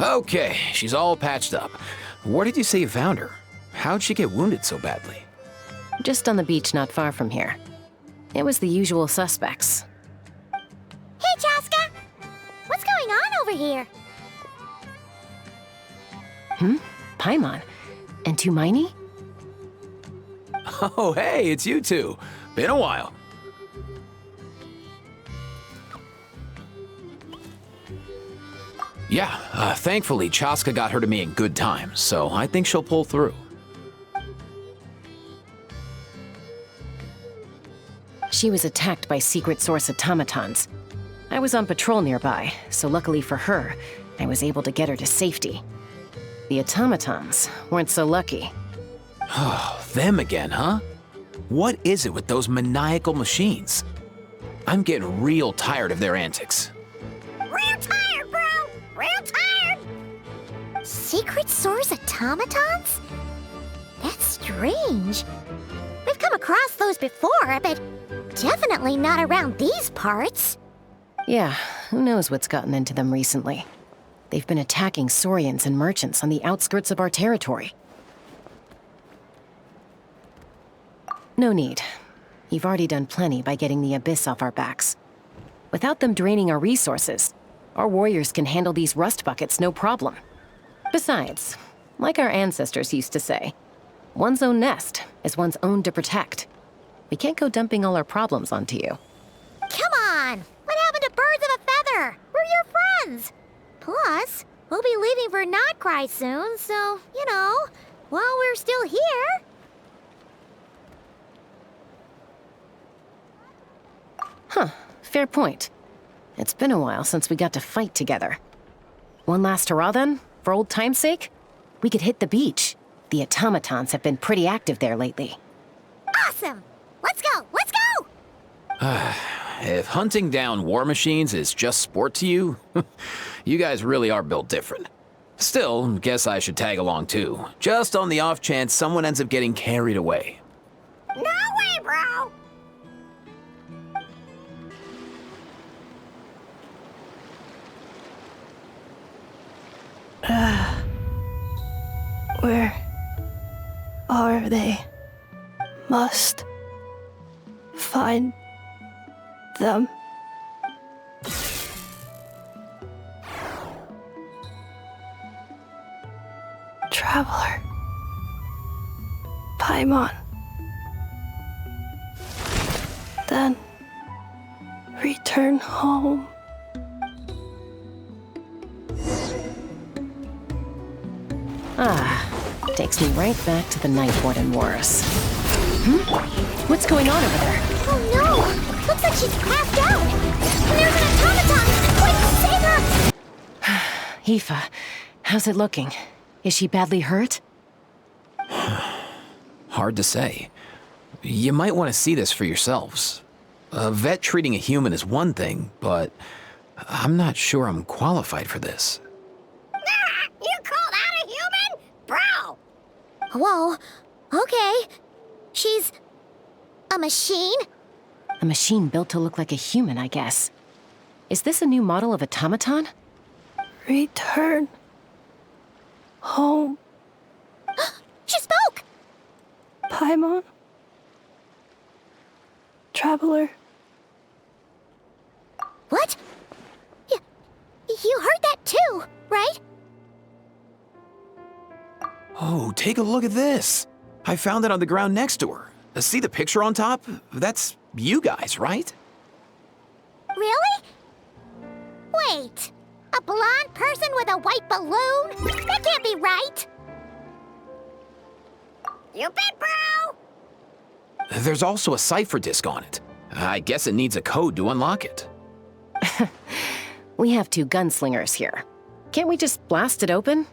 Okay, she's all patched up. Where did you say you found her? How'd she get wounded so badly? Just on the beach not far from here. It was the usual suspects. Hey, Chasca! What's going on over here? Paimon? And Tumaini? Oh, hey, it's you two. Been a while. Yeah, thankfully Chasca got her to me in good time, so I think she'll pull through. She was attacked by secret source automatons. I was on patrol nearby, so luckily for her, I was able to get her to safety. The automatons weren't so lucky. Oh, them again, huh? What is it with those maniacal machines? I'm getting real tired of their antics. Real tired, bro! Real tired! Secret source automatons? That's strange. We've come across those before, but definitely not around these parts. Yeah, who knows what's gotten into them recently. They've been attacking Saurians and merchants on the outskirts of our territory. No need. You've already done plenty by getting the Abyss off our backs. Without them draining our resources, our warriors can handle these rust buckets no problem. Besides, like our ancestors used to say, one's own nest is one's own to protect. We can't go dumping all our problems onto you. Come on! What happened to birds of a feather? We're your friends! Plus, we'll be leaving for Nod-Krai soon, so, you know, while we're still here... Huh, fair point. It's been a while since we got to fight together. One last hurrah then, for old time's sake? We could hit the beach. The automatons have been pretty active there lately. Awesome! Let's go! Let's go! If hunting down war machines is just sport to you, you guys really are built different. Still, guess I should tag along too, just on the off chance someone ends up getting carried away. No way, bro! Where are they? Must find them. Traveler. Paimon. Then return home. Takes me right back to the Night Warden Wars. What's going on over there? Oh no! Looks like she's passed out! And there's an automaton! Quick, save her! Aoife, how's it looking? Is she badly hurt? Hard to say. You might want to see this for yourselves. A vet treating a human is one thing, but I'm not sure I'm qualified for this. You called out a human? Bro! Whoa, okay. She's... a machine? A machine built to look like a human, I guess. Is this a new model of automaton? Return home. She spoke! Paimon. Traveler. What? You heard that too, right? Oh, take a look at this. I found it on the ground next to her. See the picture on top? That's you guys, right? Really? Wait, a blonde person with a white balloon? That can't be right! You bet, bro! There's also a cipher disk on it. I guess it needs a code to unlock it. We have two gunslingers here. Can't we just blast it open?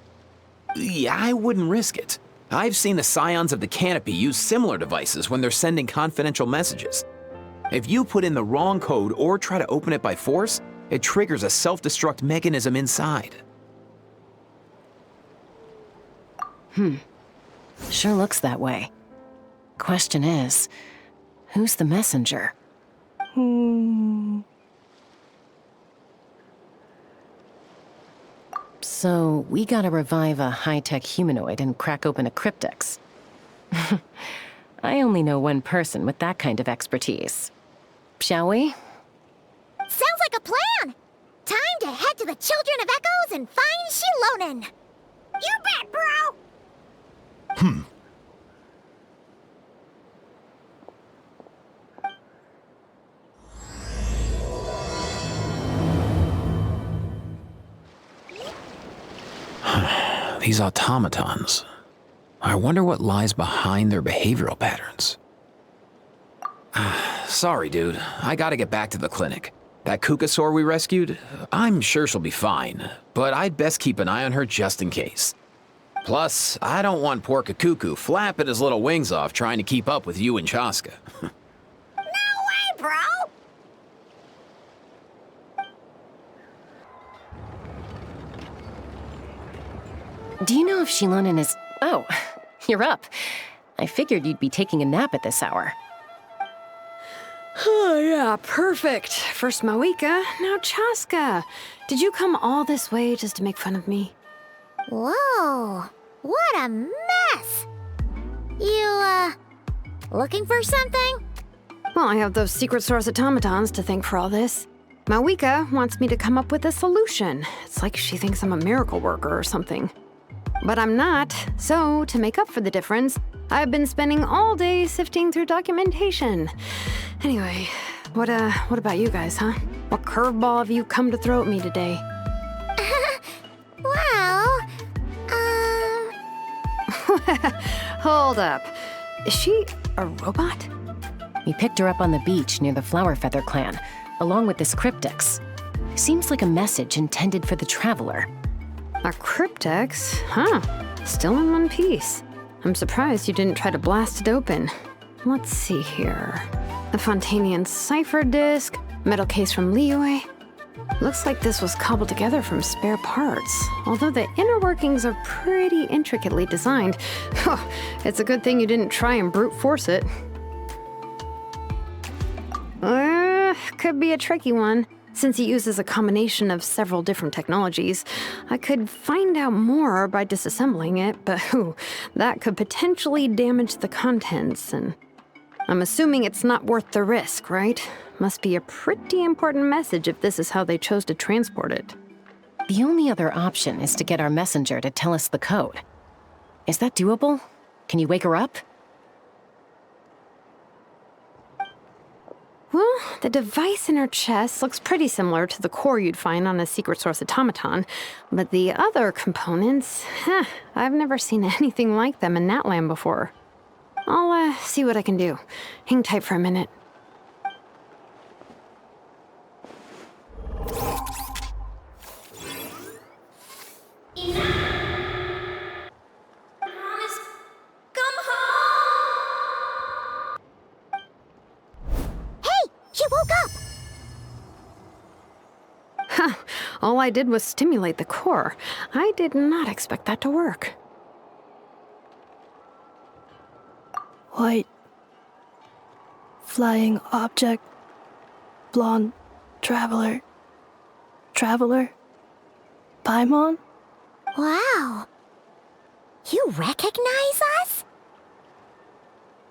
Yeah, I wouldn't risk it. I've seen the Scions of the Canopy use similar devices when they're sending confidential messages. If you put in the wrong code or try to open it by force, it triggers a self-destruct mechanism inside. Sure looks that way. Question is, who's the messenger? So, we gotta revive a high-tech humanoid and crack open a cryptex. I only know one person with that kind of expertise. Shall we? Sounds like a plan! Time to head to the Children of Echoes and find Xilonen! You bet, bro! These automatons. I wonder what lies behind their behavioral patterns. Sorry, dude. I gotta get back to the clinic. That Kukasaur we rescued, I'm sure she'll be fine, but I'd best keep an eye on her just in case. Plus, I don't want poor Cacucu flapping his little wings off trying to keep up with you and Chasca. No way, bro! Do you know if Xilonen is... Oh, you're up. I figured you'd be taking a nap at this hour. Oh, yeah, perfect. First Mavuika, now Chasca. Did you come all this way just to make fun of me? Whoa, what a mess! You, looking for something? Well, I have those secret source automatons to thank for all this. Mavuika wants me to come up with a solution. It's like she thinks I'm a miracle worker or something. But I'm not, so to make up for the difference, I've been spending all day sifting through documentation. Anyway, what about you guys, huh? What curveball have you come to throw at me today? Well, Hold up. Is she a robot? We picked her up on the beach near the Flower Feather clan, along with this cryptex. Seems like a message intended for the Traveler. A cryptex? Huh. Still in one piece. I'm surprised you didn't try to blast it open. Let's see here. The Fontanian cipher disk, metal case from Ixquieh. Looks like this was cobbled together from spare parts, although the inner workings are pretty intricately designed. It's a good thing you didn't try and brute force it. Could be a tricky one. Since it uses a combination of several different technologies, I could find out more by disassembling it, but that could potentially damage the contents, and I'm assuming it's not worth the risk, right? Must be a pretty important message if this is how they chose to transport it. The only other option is to get our messenger to tell us the code. Is that doable? Can you wake her up? Well, the device in her chest looks pretty similar to the core you'd find on a secret source automaton, but the other components, I've never seen anything like them in Natlan before. I'll see what I can do. Hang tight for a minute. All I did was stimulate the core. I did not expect that to work. White. Flying object. Blonde. Traveler. Traveler. Paimon? Wow. You recognize us?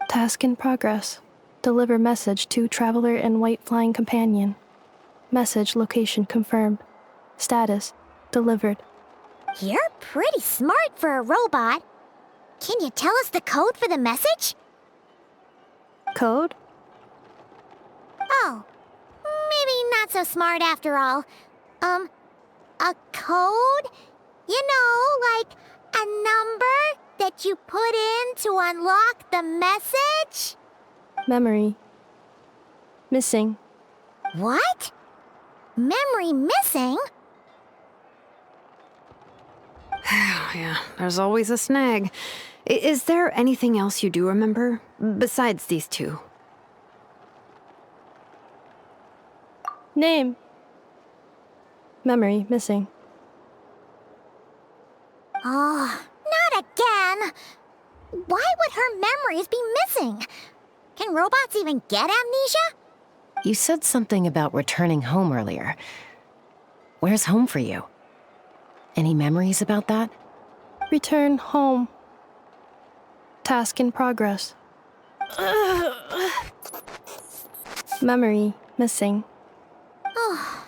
Task in progress. Deliver message to Traveler and White Flying Companion. Message location confirmed. Status delivered. You're pretty smart for a robot. Can you tell us the code for the message? Code? Oh, maybe not so smart after all. A code? You know, like a number that you put in to unlock the message? Memory. Missing. What? Memory missing? Yeah, there's always a snag. Is there anything else you do remember, besides these two? Name. Memory missing. Oh, not again! Why would her memories be missing? Can robots even get amnesia? You said something about returning home earlier. Where's home for you? Any memories about that? Return home. Task in progress. Memory missing. Oh,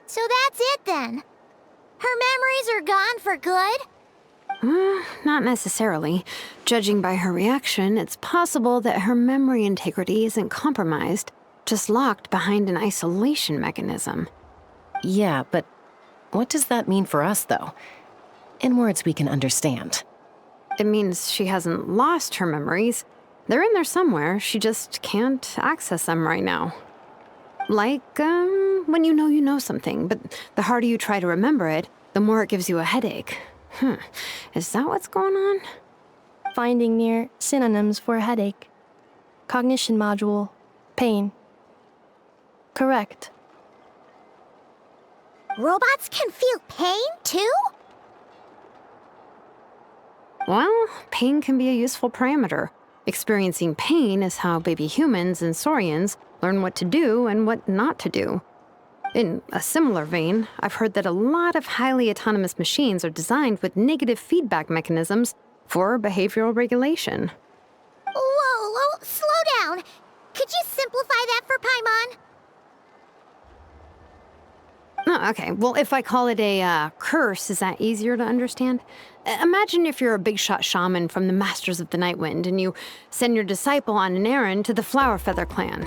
so that's it then. Her memories are gone for good? Not necessarily. Judging by her reaction, it's possible that her memory integrity isn't compromised, just locked behind an isolation mechanism. Yeah, but what does that mean for us, though? In words we can understand. It means she hasn't lost her memories. They're in there somewhere, she just can't access them right now. Like, when you know something, but the harder you try to remember it, the more it gives you a headache. Is that what's going on? Finding near synonyms for headache. Cognition module. Pain. Correct. Robots can feel pain, too? Well, pain can be a useful parameter. Experiencing pain is how baby humans and saurians learn what to do and what not to do. In a similar vein, I've heard that a lot of highly autonomous machines are designed with negative feedback mechanisms for behavioral regulation. Whoa, slow down. Could you simplify that for Paimon? Oh, okay. Well, if I call it a curse, is that easier to understand? Imagine if you're a big shot shaman from the Masters of the Nightwind and you send your disciple on an errand to the Flower Feather clan.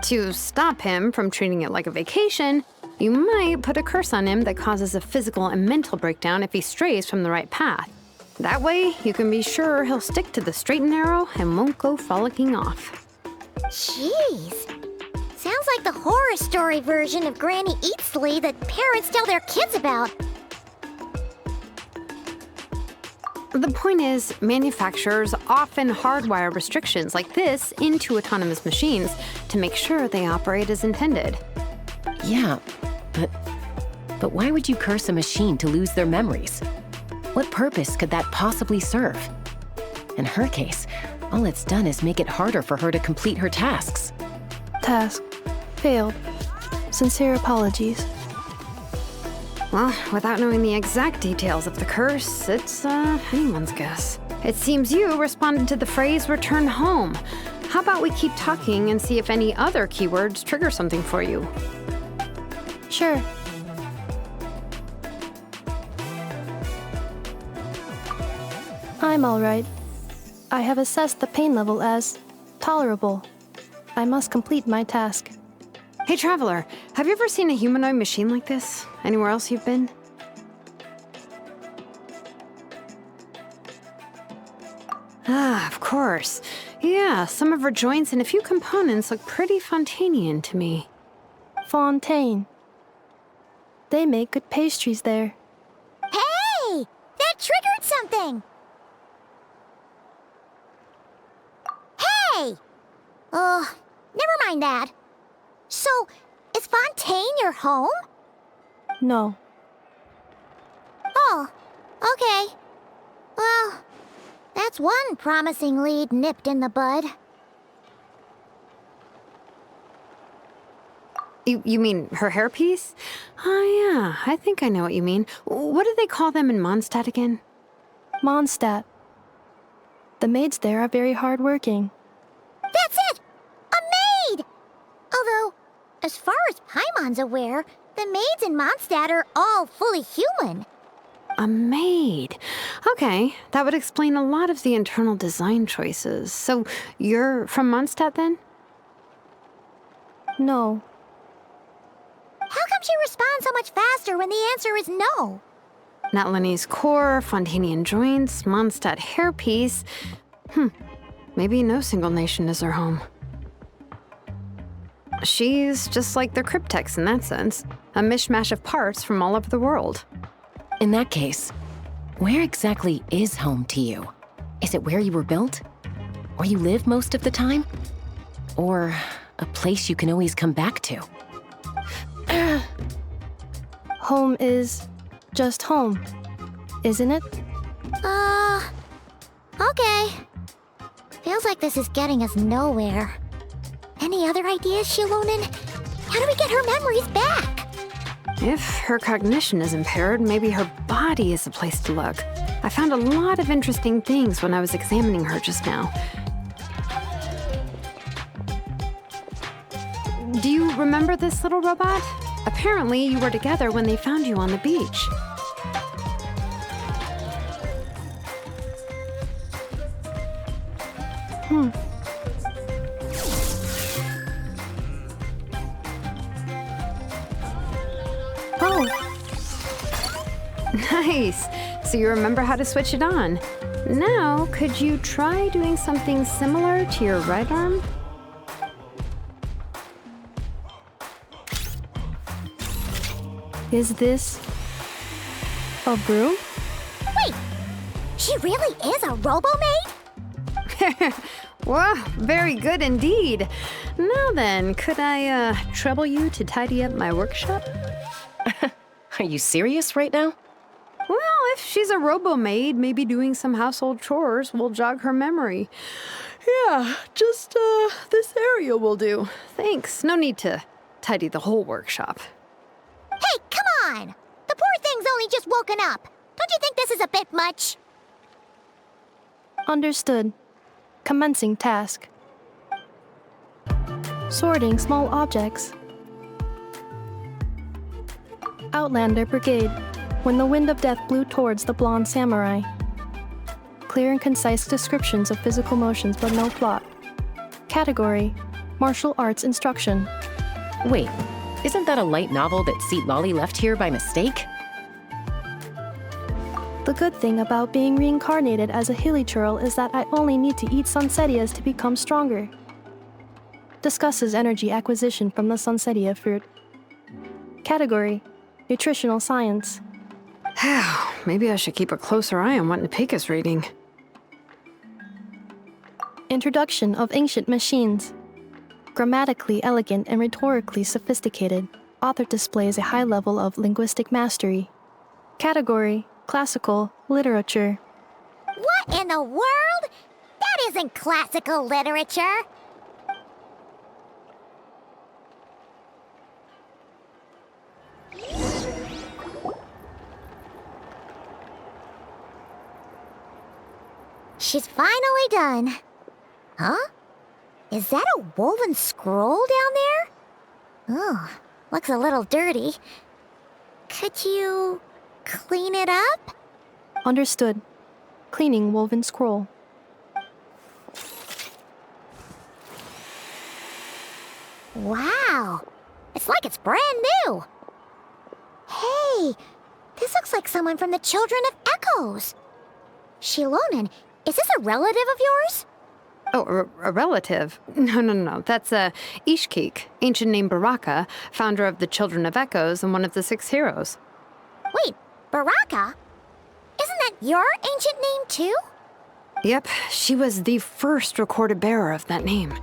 To stop him from treating it like a vacation, you might put a curse on him that causes a physical and mental breakdown if he strays from the right path. That way, you can be sure he'll stick to the straight and narrow and won't go frolicking off. Jeez. Sounds like the horror story version of Granny Ixquieh that parents tell their kids about. The point is, manufacturers often hardwire restrictions like this into autonomous machines to make sure they operate as intended. Yeah, but why would you curse a machine to lose their memories? What purpose could that possibly serve? In her case, all it's done is make it harder for her to complete her tasks. Task. Failed. Sincere apologies. Well, without knowing the exact details of the curse, it's anyone's guess. It seems you responded to the phrase return home. How about we keep talking and see if any other keywords trigger something for you? Sure. I'm all right. I have assessed the pain level as tolerable. I must complete my task. Hey, Traveler, have you ever seen a humanoid machine like this? Anywhere else you've been? Ah, of course. Yeah, some of her joints and a few components look pretty Fontanian to me. Fontaine. They make good pastries there. Hey! That triggered something! Hey! Oh, never mind that. So, is Fontaine your home? No. Oh, okay. Well, that's one promising lead nipped in the bud. You mean her hairpiece? Oh yeah, I think I know what you mean. What do they call them in Mondstadt again? Mondstadt. The maids there are very hardworking. That's it! A maid! Although, as far as Paimon's aware, the maids in Mondstadt are all fully human. A maid. Okay, that would explain a lot of the internal design choices. So, you're from Mondstadt then? No. How come she responds so much faster when the answer is no? Natlanese core, Fontanian joints, Mondstadt hairpiece. Maybe no single nation is her home. She's just like the Cryptex in that sense. A mishmash of parts from all over the world. In that case, where exactly is home to you? Is it where you were built? Where you live most of the time? Or a place you can always come back to? Home is just home, isn't it? Okay. Feels like this is getting us nowhere. Any other ideas, Xilonen? How do we get her memories back? If her cognition is impaired, maybe her body is the place to look. I found a lot of interesting things when I was examining her just now. Do you remember this little robot? Apparently, you were together when they found you on the beach. Oh, Nice. So you remember how to switch it on. Now, could you try doing something similar to your right arm? is this a broom? Wait, she really is a robo-maid? Wow, very good indeed. Now then, could I trouble you to tidy up my workshop? Are you serious right now? Well, if she's a robo-maid, maybe doing some household chores will jog her memory. Yeah, just this area will do. Thanks. No need to tidy the whole workshop. Hey, come on! The poor thing's only just woken up. Don't you think this is a bit much? Understood. Commencing task. Sorting small objects. Outlander Brigade. When the wind of death blew towards the blonde samurai. Clear and concise descriptions of physical motions but no plot. Category: Martial Arts Instruction. Wait, isn't that a light novel that Citlali left here by mistake? The good thing about being reincarnated as a hilly churl is that I only need to eat sunsetias to become stronger. Discusses energy acquisition from the sunsetia fruit. Category: Nutritional Science. Maybe I should keep a closer eye on what Napik is reading. Introduction of Ancient Machines. Grammatically elegant and rhetorically sophisticated, author displays a high level of linguistic mastery. Category: Classical Literature. What in the world? That isn't classical literature. She's finally done. Huh? Is that a woven scroll down there? Oh, looks a little dirty. Could you clean it up? Understood. Cleaning woven scroll. Wow, it's like it's brand new. Hey, this looks like someone from the Children of Echoes. Xilonen, is this a relative of yours? Oh, a relative? No. That's Ixquieh, ancient name Baraka, founder of the Children of Echoes and one of the 6 heroes. Wait, Baraka? Isn't that your ancient name too? Yep, she was the first recorded bearer of that name.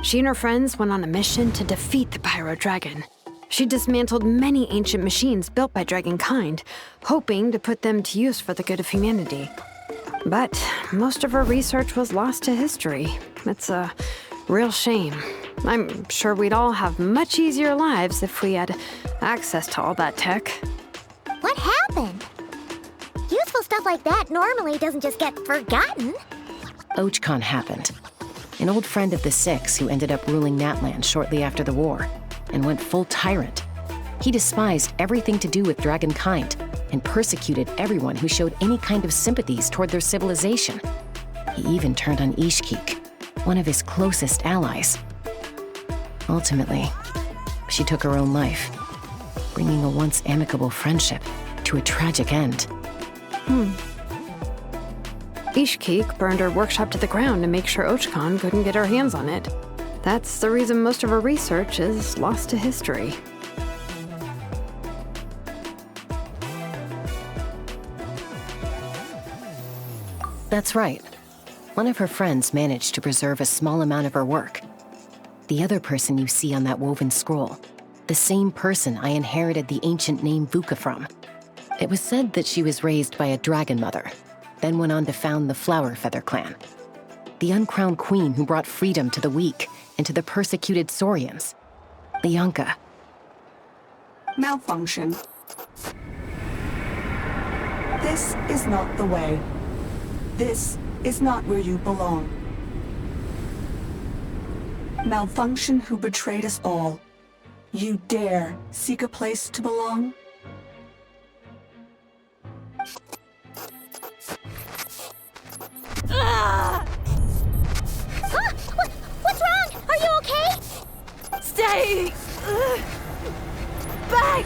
She and her friends went on a mission to defeat the Pyro Dragon. She dismantled many ancient machines built by Dragonkind, hoping to put them to use for the good of humanity. But most of her research was lost to history. It's a real shame. I'm sure we'd all have much easier lives if we had access to all that tech. What happened? Useful stuff like that normally doesn't just get forgotten. Archon happened. An old friend of the 6 who ended up ruling Natlan shortly after the war, and went full tyrant. He despised everything to do with Dragonkind, and persecuted everyone who showed any kind of sympathies toward their civilization. He even turned on Ixquieh, one of his closest allies. Ultimately, she took her own life, bringing a once amicable friendship to a tragic end. Ixquieh burned her workshop to the ground to make sure Archon couldn't get her hands on it. That's the reason most of her research is lost to history. That's right. One of her friends managed to preserve a small amount of her work. The other person you see on that woven scroll, the same person I inherited the ancient name Vuka from. It was said that she was raised by a dragon mother, then went on to found the Flower Feather clan. The uncrowned queen who brought freedom to the weak and to the persecuted Saurians. Lianca. Malfunction. This is not the way. This is not where you belong. Malfunction who betrayed us all. You dare seek a place to belong? What's wrong? Are you okay? Stay back!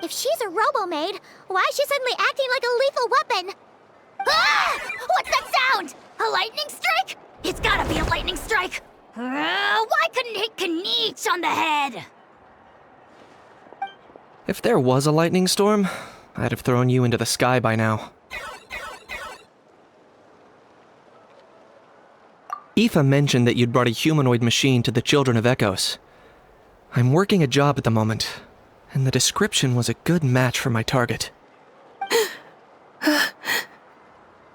If she's a robo-maid, why is she suddenly acting like a lethal weapon? Ah! What's that sound? A lightning strike? It's gotta be a lightning strike! Why couldn't it hit Kinich on the head? If there was a lightning storm, I'd have thrown you into the sky by now. Aoife mentioned that you'd brought a humanoid machine to the Children of Echoes. I'm working a job at the moment, and the description was a good match for my target.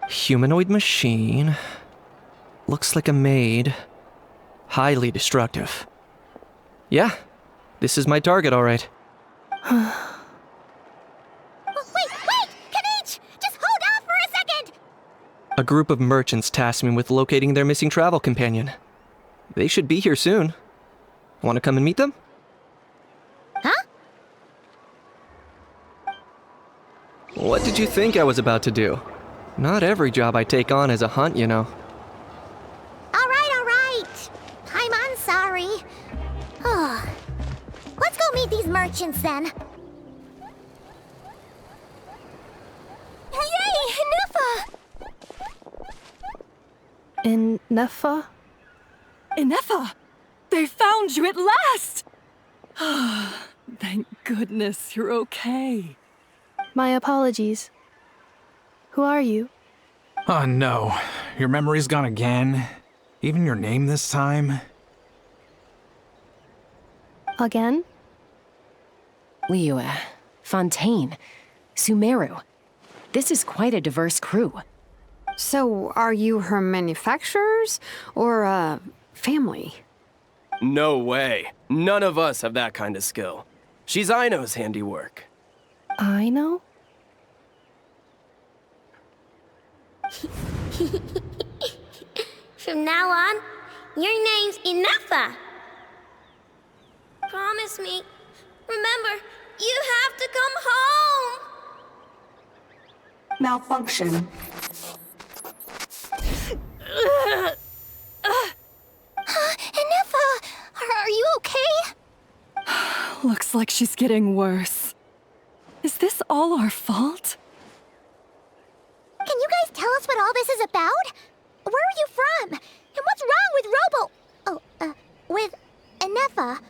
Humanoid machine. Looks like a maid. Highly destructive. Yeah, this is my target, all right. Wait! Kinich! Just hold off for a second! A group of merchants tasked me with locating their missing travel companion. They should be here soon. Want to come and meet them? Huh? What did you think I was about to do? Not every job I take on is a hunt, you know. All right. I'm sorry. Oh. Let's go meet these merchants then. Yay! Ineffa! Ineffa? Ineffa! They found you at last! Thank goodness you're okay. My apologies. Who are you? Oh no, your memory's gone again? Even your name this time? Again? Liyue, Fontaine, Sumeru. This is quite a diverse crew. So, are you her manufacturers or family? No way. None of us have that kind of skill. She's Aino's handiwork. Aino? From now on, your name's Ineffa. Promise me. Remember, you have to come home. Malfunction. Ineffa, are you okay? Looks like she's getting worse. Is this all our fault? Can you guys tell us what all this is about? Where are you from? And what's wrong with Ineffa?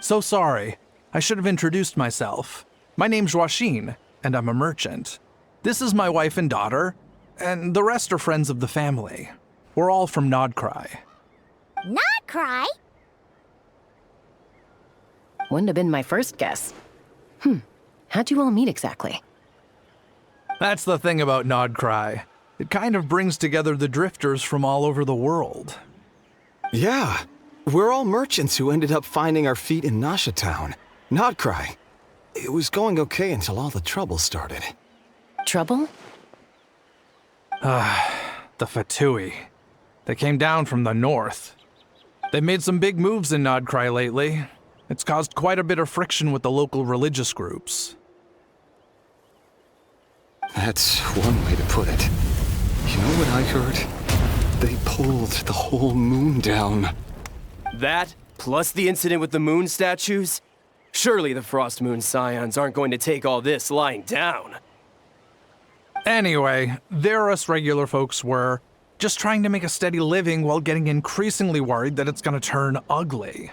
So sorry. I should have introduced myself. My name's Joachine, and I'm a merchant. This is my wife and daughter, and the rest are friends of the family. We're all from Nod-Krai. Nod-Krai? Wouldn't have been my first guess. How'd you all meet exactly? That's the thing about Nod-Krai. It kind of brings together the drifters from all over the world. Yeah, we're all merchants who ended up finding our feet in Nasha Town. Nod-Krai. It was going okay until all the trouble started. Trouble? The Fatui. They came down from the north. They've made some big moves in Nod-Krai lately. It's caused quite a bit of friction with the local religious groups. That's one way to put it. You know what I heard? They pulled the whole moon down. That, plus the incident with the moon statues? Surely the Frost Moon Scions aren't going to take all this lying down. Anyway, there us regular folks were just trying to make a steady living while getting increasingly worried that it's gonna turn ugly.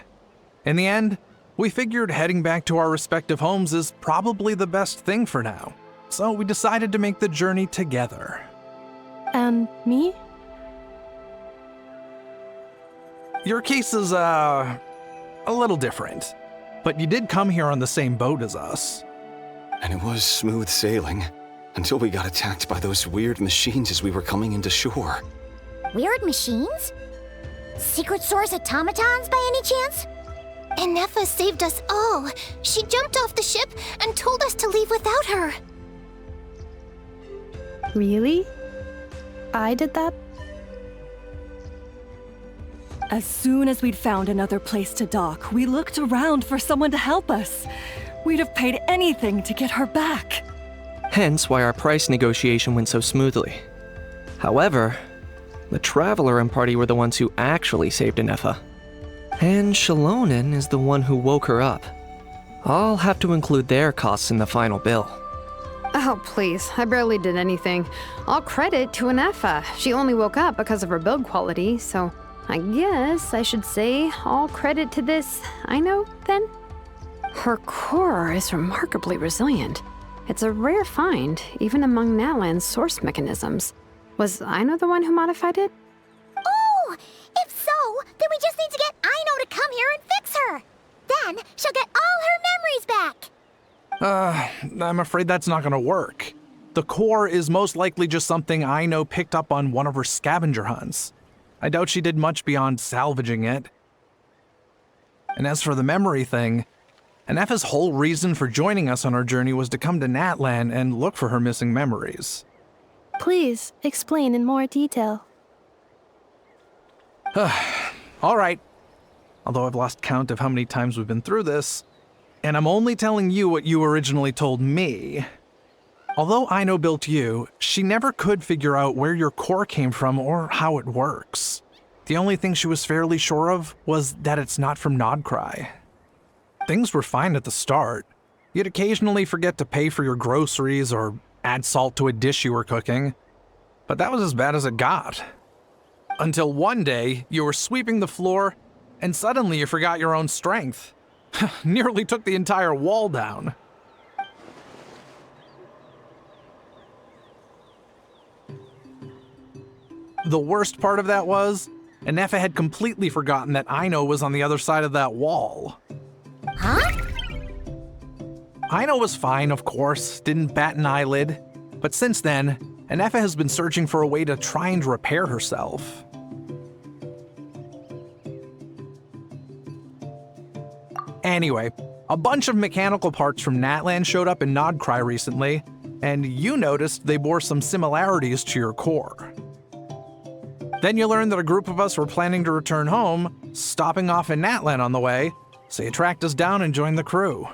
In the end, we figured heading back to our respective homes is probably the best thing for now. So we decided to make the journey together. And me? Your case is, a a little different. But you did come here on the same boat as us. And it was smooth sailing, until we got attacked by those weird machines as we were coming into shore. Weird machines? Secret Source automatons by any chance? Ineffa saved us all. She jumped off the ship and told us to leave without her. Really? I did that? As soon as we'd found another place to dock, we looked around for someone to help us. We'd have paid anything to get her back. Hence why our price negotiation went so smoothly. However, the Traveler and party were the ones who actually saved Ineffa. And Xilonen is the one who woke her up. I'll have to include their costs in the final bill. Oh, please. I barely did anything. All credit to Ineffa. She only woke up because of her build quality, so I guess I should say all credit to this Aino, then? Her core is remarkably resilient. It's a rare find, even among Natlan's source mechanisms. Was Aino the one who modified it? Oh! If so, then we just need to get Aino to come here and fix her. Then she'll get all her memories back. I'm afraid that's not gonna work. The core is most likely just something Aino picked up on one of her scavenger hunts. I doubt she did much beyond salvaging it. And as for the memory thing, Ineffa's whole reason for joining us on our journey was to come to Natlan and look for her missing memories. Please, explain in more detail. All right. Although I've lost count of how many times we've been through this, and I'm only telling you what you originally told me. Although Aino built you, she never could figure out where your core came from or how it works. The only thing she was fairly sure of was that it's not from Nod-Krai. Things were fine at the start. You'd occasionally forget to pay for your groceries or add salt to a dish you were cooking. But that was as bad as it got. Until one day, you were sweeping the floor, and suddenly you forgot your own strength. Nearly took the entire wall down. The worst part of that was, Ineffa had completely forgotten that Aino was on the other side of that wall. Huh? Aino was fine, of course, didn't bat an eyelid. But since then, Ineffa has been searching for a way to try and repair herself. Anyway, a bunch of mechanical parts from Natlan showed up in Nod-Krai recently, and you noticed they bore some similarities to your core. Then you learned that a group of us were planning to return home, stopping off in Natlan on the way, so you tracked us down and joined the crew.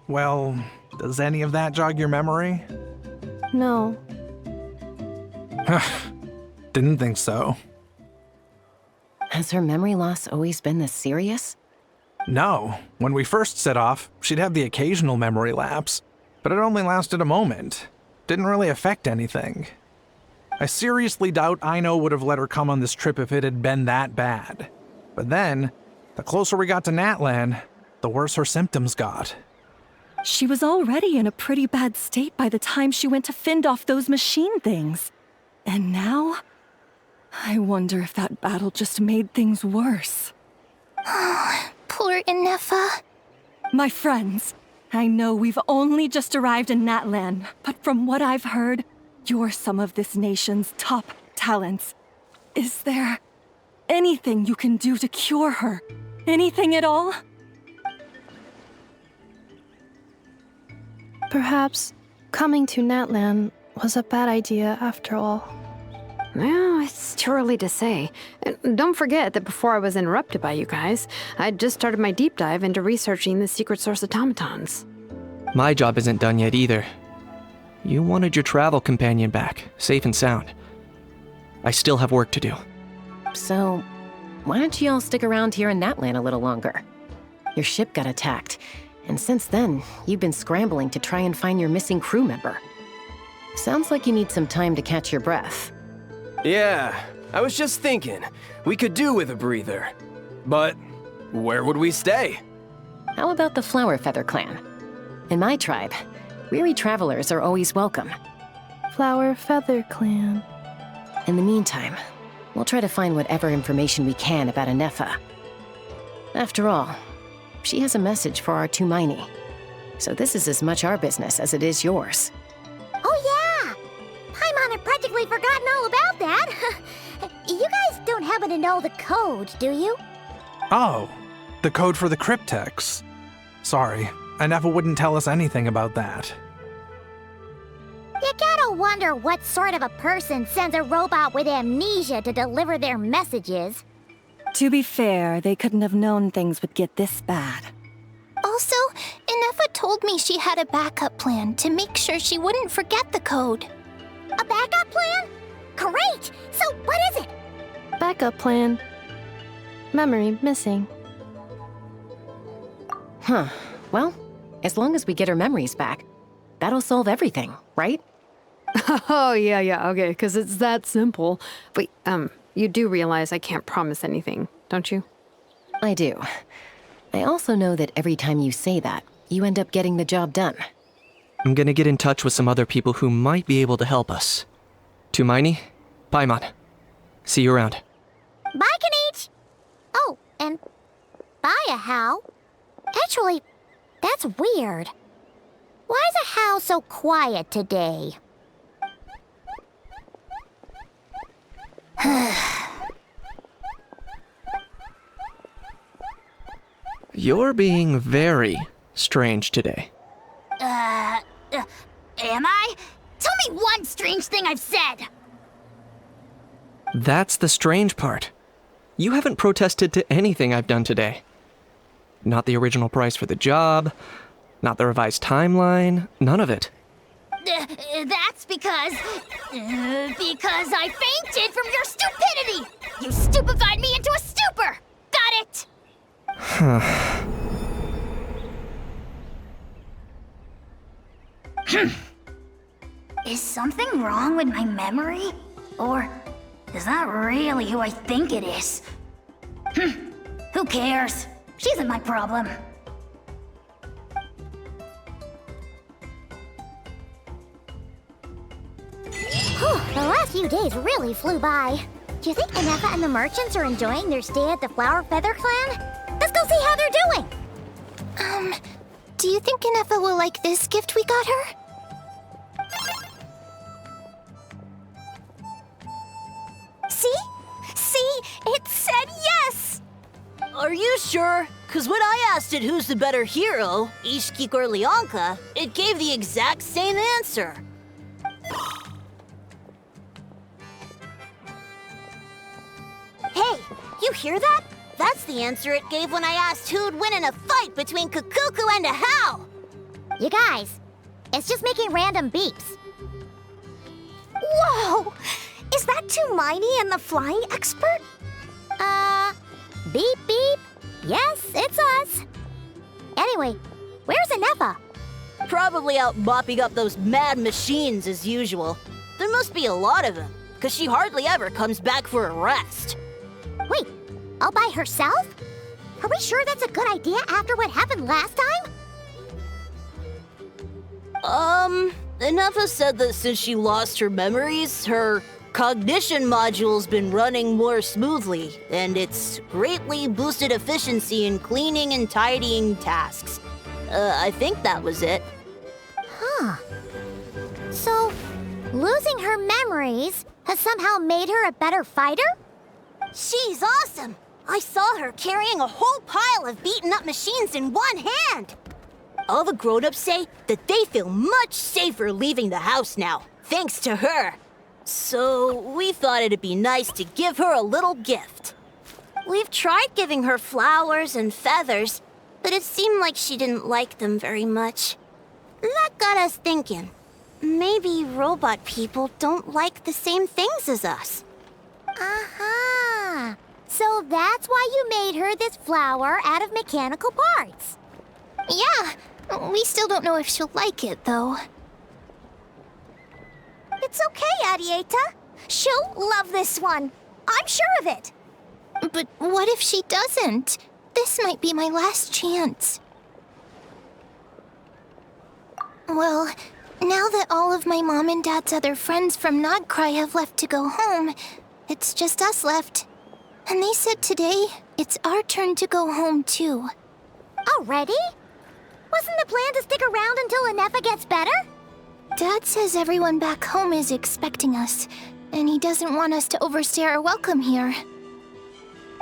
Well, does any of that jog your memory? No. Didn't think so. Has her memory loss always been this serious? No. When we first set off, she'd have the occasional memory lapse, but it only lasted a moment. Didn't really affect anything. I seriously doubt Aino would have let her come on this trip if it had been that bad. But then, the closer we got to Natlan, the worse her symptoms got. She was already in a pretty bad state by the time she went to fend off those machine things. And now, I wonder if that battle just made things worse. Poor Ineffa. My friends, I know we've only just arrived in Natlan, but from what I've heard, you're some of this nation's top talents. Is there anything you can do to cure her? Anything at all? Perhaps coming to Natlan was a bad idea after all. Well, it's too early to say. And don't forget that before I was interrupted by you guys, I'd just started my deep dive into researching the secret source automatons. My job isn't done yet either. You wanted your travel companion back, safe and sound. I still have work to do. So, why don't you all stick around here in Natlan a little longer? Your ship got attacked, and since then, you've been scrambling to try and find your missing crew member. Sounds like you need some time to catch your breath. Yeah, I was just thinking, we could do with a breather. But where would we stay? How about the Flower Feather clan? In my tribe, weary travelers are always welcome. Flower Feather Clan. In the meantime, we'll try to find whatever information we can about Ineffa. After all, she has a message for our Tumaini. So this is as much our business as it is yours. Oh yeah! Paimon had practically forgotten all about that. You guys don't happen to know the code, do you? Oh, the code for the Cryptex. Sorry, Ineffa wouldn't tell us anything about that. You gotta wonder what sort of a person sends a robot with amnesia to deliver their messages. To be fair, they couldn't have known things would get this bad. Also, Ineffa told me she had a backup plan to make sure she wouldn't forget the code. A backup plan? Great! So what is it? Backup plan. Memory missing. Huh. Well, as long as we get her memories back, that'll solve everything, right? Oh, yeah, okay, because it's that simple. Wait, you do realize I can't promise anything, don't you? I do. I also know that every time you say that, you end up getting the job done. I'm gonna get in touch with some other people who might be able to help us. Tumaini, Paimon. See you around. Bye, Kinich! Oh, and bye, Ajaw. Actually, that's weird. Why is Ajaw so quiet today? You're being very strange today. Am I? Tell me one strange thing I've said! That's the strange part. You haven't protested to anything I've done today. Not the original price for the job, not the revised timeline, none of it. That's because I fainted from your stupidity! You stupefied me into a stupor! Got it? Is something wrong with my memory? Or is that really who I think it is? Who cares? She isn't my problem. The last few days really flew by. Do you think Ineffa and the merchants are enjoying their stay at the Flower Feather Clan? Let's go see how they're doing! Do you think Ineffa will like this gift we got her? See? It said yes! Are you sure? Cause when I asked it who's the better hero, Ixquieh or Lianca, it gave the exact same answer. Hey, you hear that? That's the answer it gave when I asked who'd win in a fight between Cacucu and Ajaw. You guys, it's just making random beeps. Whoa! Is that Tumaini and the flying expert? Beep beep. Yes, it's us. Anyway, where's Ineffa? Probably out mopping up those mad machines as usual. There must be a lot of them, cause she hardly ever comes back for a rest. Wait, all by herself? Are we sure that's a good idea after what happened last time? Ineffa said that since she lost her memories, her cognition module's been running more smoothly, and it's greatly boosted efficiency in cleaning and tidying tasks. I think that was it. Huh. So, losing her memories has somehow made her a better fighter? She's awesome! I saw her carrying a whole pile of beaten up machines in one hand! All the grown-ups say that they feel much safer leaving the house now, thanks to her. So, we thought it'd be nice to give her a little gift. We've tried giving her flowers and feathers, but it seemed like she didn't like them very much. That got us thinking. Maybe robot people don't like the same things as us. Aha! So that's why you made her this flower out of mechanical parts. Yeah, we still don't know if she'll like it, though. It's okay, Adieta. She'll love this one. I'm sure of it. But what if she doesn't? This might be my last chance. Well, now that all of my mom and dad's other friends from Nod-Krai have left to go home, it's just us left. And they said today, it's our turn to go home too. Already? Wasn't the plan to stick around until Ineffa gets better? Dad says everyone back home is expecting us, and he doesn't want us to overstay our welcome here.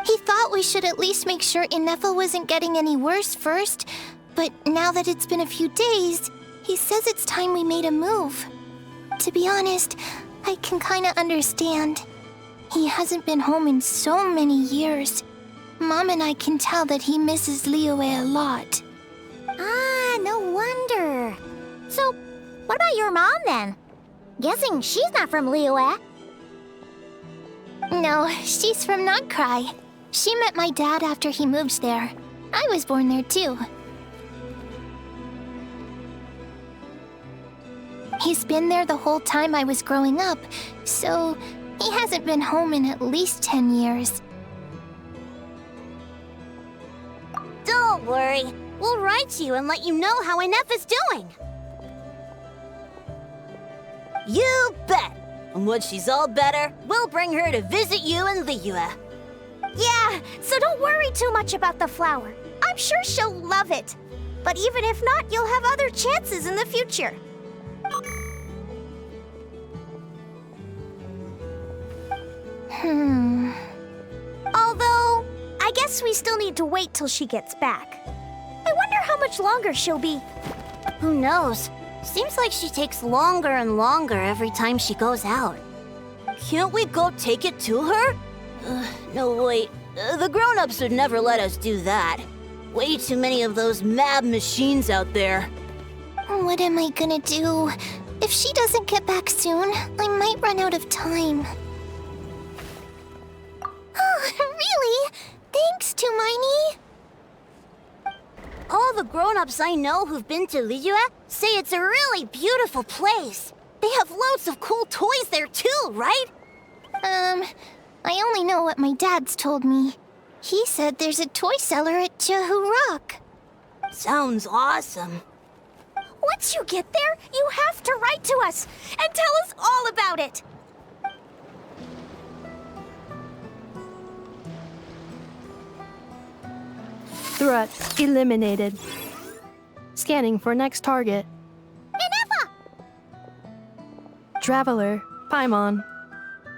He thought we should at least make sure Ineffa wasn't getting any worse first, but now that it's been a few days, he says it's time we made a move. To be honest, I can kinda understand. He hasn't been home in so many years. Mom and I can tell that he misses Liyue a lot. Ah, no wonder. So, what about your mom then? Guessing she's not from Liyue. No, she's from Nod-Krai. She met my dad after he moved there. I was born there too. He's been there the whole time I was growing up, so he hasn't been home in at least 10 years. Don't worry. We'll write to you and let you know how Ineffa's doing. You bet! And when she's all better, we'll bring her to visit you in Liyue. Yeah, so don't worry too much about the flower. I'm sure she'll love it. But even if not, you'll have other chances in the future. Although, I guess we still need to wait till she gets back. I wonder how much longer she'll be. Who knows? Seems like she takes longer and longer every time she goes out. Can't we go take it to her? No, wait. The grown-ups would never let us do that. Way too many of those mad machines out there. What am I gonna do? If she doesn't get back soon, I might run out of time. Oh, really? Thanks, Tumaini. All the grown-ups I know who've been to Liyue say it's a really beautiful place. They have loads of cool toys there too, right? I only know what my dad's told me. He said there's a toy seller at Jahu Rock. Sounds awesome. Once you get there, you have to write to us and tell us all about it. Threat eliminated. Scanning for next target. Ineffa! Traveler, Paimon.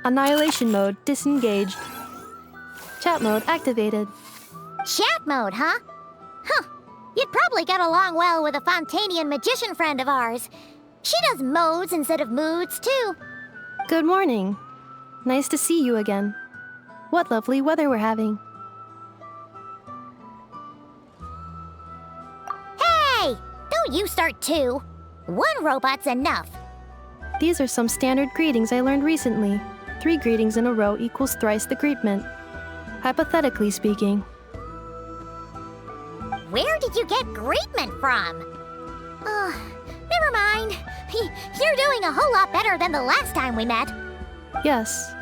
Annihilation mode disengaged. Chat mode activated. Chat mode, huh? Huh. You'd probably get along well with a Fontanian magician friend of ours. She does modes instead of moods, too. Good morning. Nice to see you again. What lovely weather we're having. Hey! Don't you start too. One robot's enough. These are some standard greetings I learned recently. 3 greetings in a row equals thrice the greetment. Hypothetically speaking. Where did you get greetment from? Never mind. You're doing a whole lot better than the last time we met. Yes.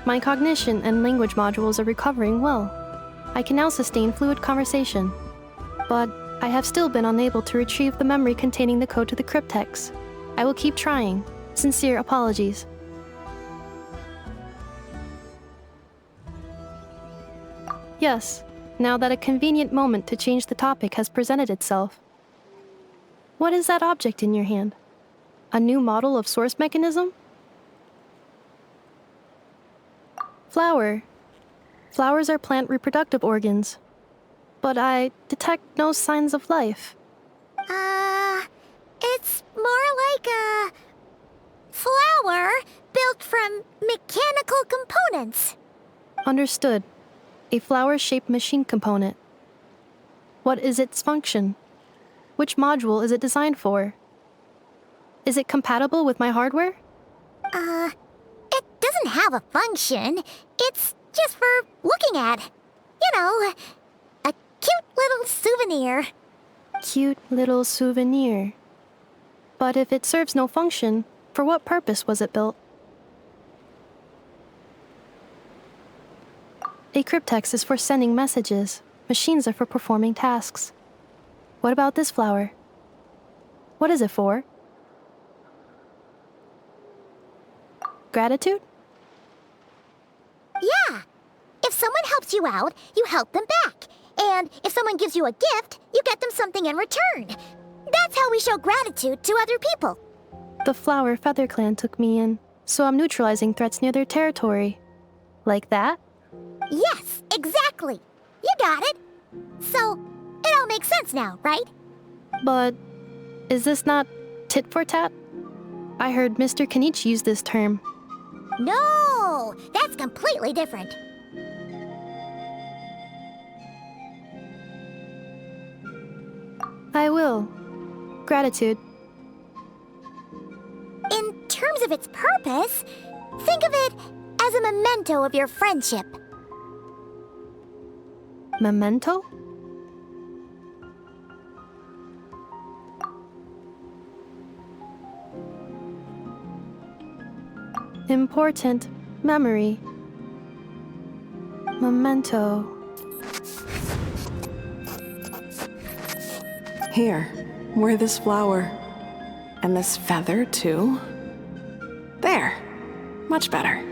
My cognition and language modules are recovering well. I can now sustain fluid conversation. But I have still been unable to retrieve the memory containing the code to the Cryptex. I will keep trying. Sincere apologies. Yes, now that a convenient moment to change the topic has presented itself. What is that object in your hand? A new model of source mechanism? Flower. Flowers are plant reproductive organs. But I detect no signs of life. It's more like a flower built from mechanical components. Understood. A flower-shaped machine component. What is its function? Which module is it designed for? Is it compatible with my hardware? It doesn't have a function. It's just for looking at. You know, a cute little souvenir. Cute little souvenir. But if it serves no function, for what purpose was it built? A cryptex is for sending messages. Machines are for performing tasks. What about this flower? What is it for? Gratitude? Yeah. If someone helps you out, you help them back. And if someone gives you a gift, you get them something in return. That's how we show gratitude to other people. The Flower Feather Clan took me in, so I'm neutralizing threats near their territory. Like that? Yes, exactly. You got it. So, it all makes sense now, right? But is this not tit for tat? I heard Mr. Kinich use this term. No, that's completely different. I will. Gratitude. In terms of its purpose, think of it as a memento of your friendship. Memento? Important memory. Memento. Here, wear this flower. And this feather, too. There. Much better.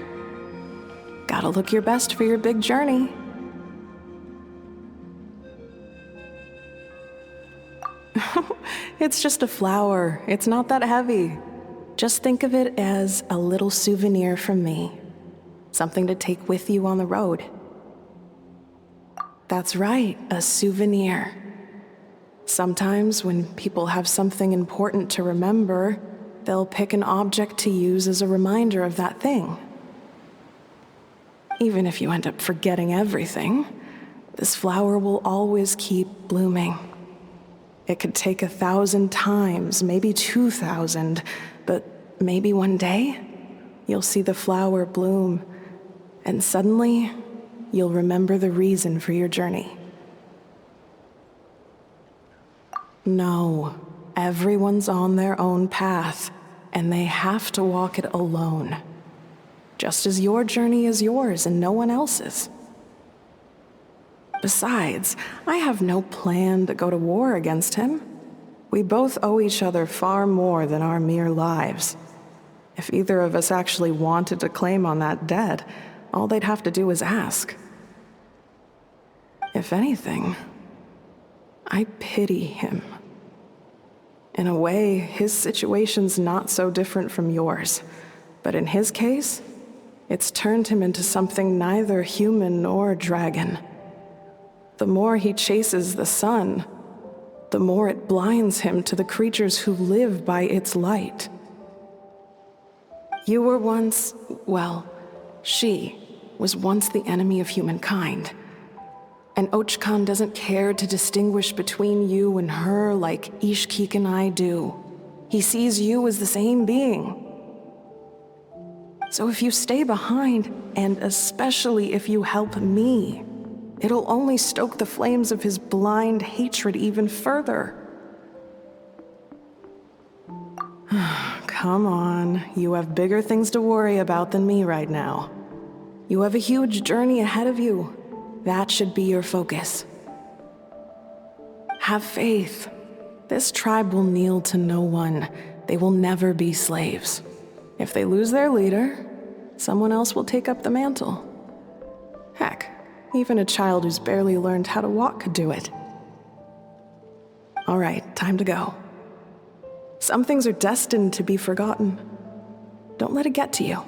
Gotta look your best for your big journey. It's just a flower. It's not that heavy. Just think of it as a little souvenir from me. Something to take with you on the road. That's right, a souvenir. Sometimes when people have something important to remember, they'll pick an object to use as a reminder of that thing. Even if you end up forgetting everything, this flower will always keep blooming. It could take 1,000 times, maybe 2,000, but maybe one day, you'll see the flower bloom, and suddenly, you'll remember the reason for your journey. No, everyone's on their own path, and they have to walk it alone. Just as your journey is yours and no one else's. Besides, I have no plan to go to war against him. We both owe each other far more than our mere lives. If either of us actually wanted to claim on that debt, all they'd have to do is ask. If anything, I pity him. In a way, his situation's not so different from yours. But in his case, it's turned him into something neither human nor dragon. The more he chases the sun, the more it blinds him to the creatures who live by its light. You were once, well, she was once the enemy of humankind. And Archon doesn't care to distinguish between you and her like Ixquieh and I do. He sees you as the same being. So if you stay behind, and especially if you help me, it'll only stoke the flames of his blind hatred even further. Come on, you have bigger things to worry about than me right now. You have a huge journey ahead of you. That should be your focus. Have faith. This tribe will kneel to no one. They will never be slaves. If they lose their leader, someone else will take up the mantle. Heck, even a child who's barely learned how to walk could do it. All right, time to go. Some things are destined to be forgotten. Don't let it get to you.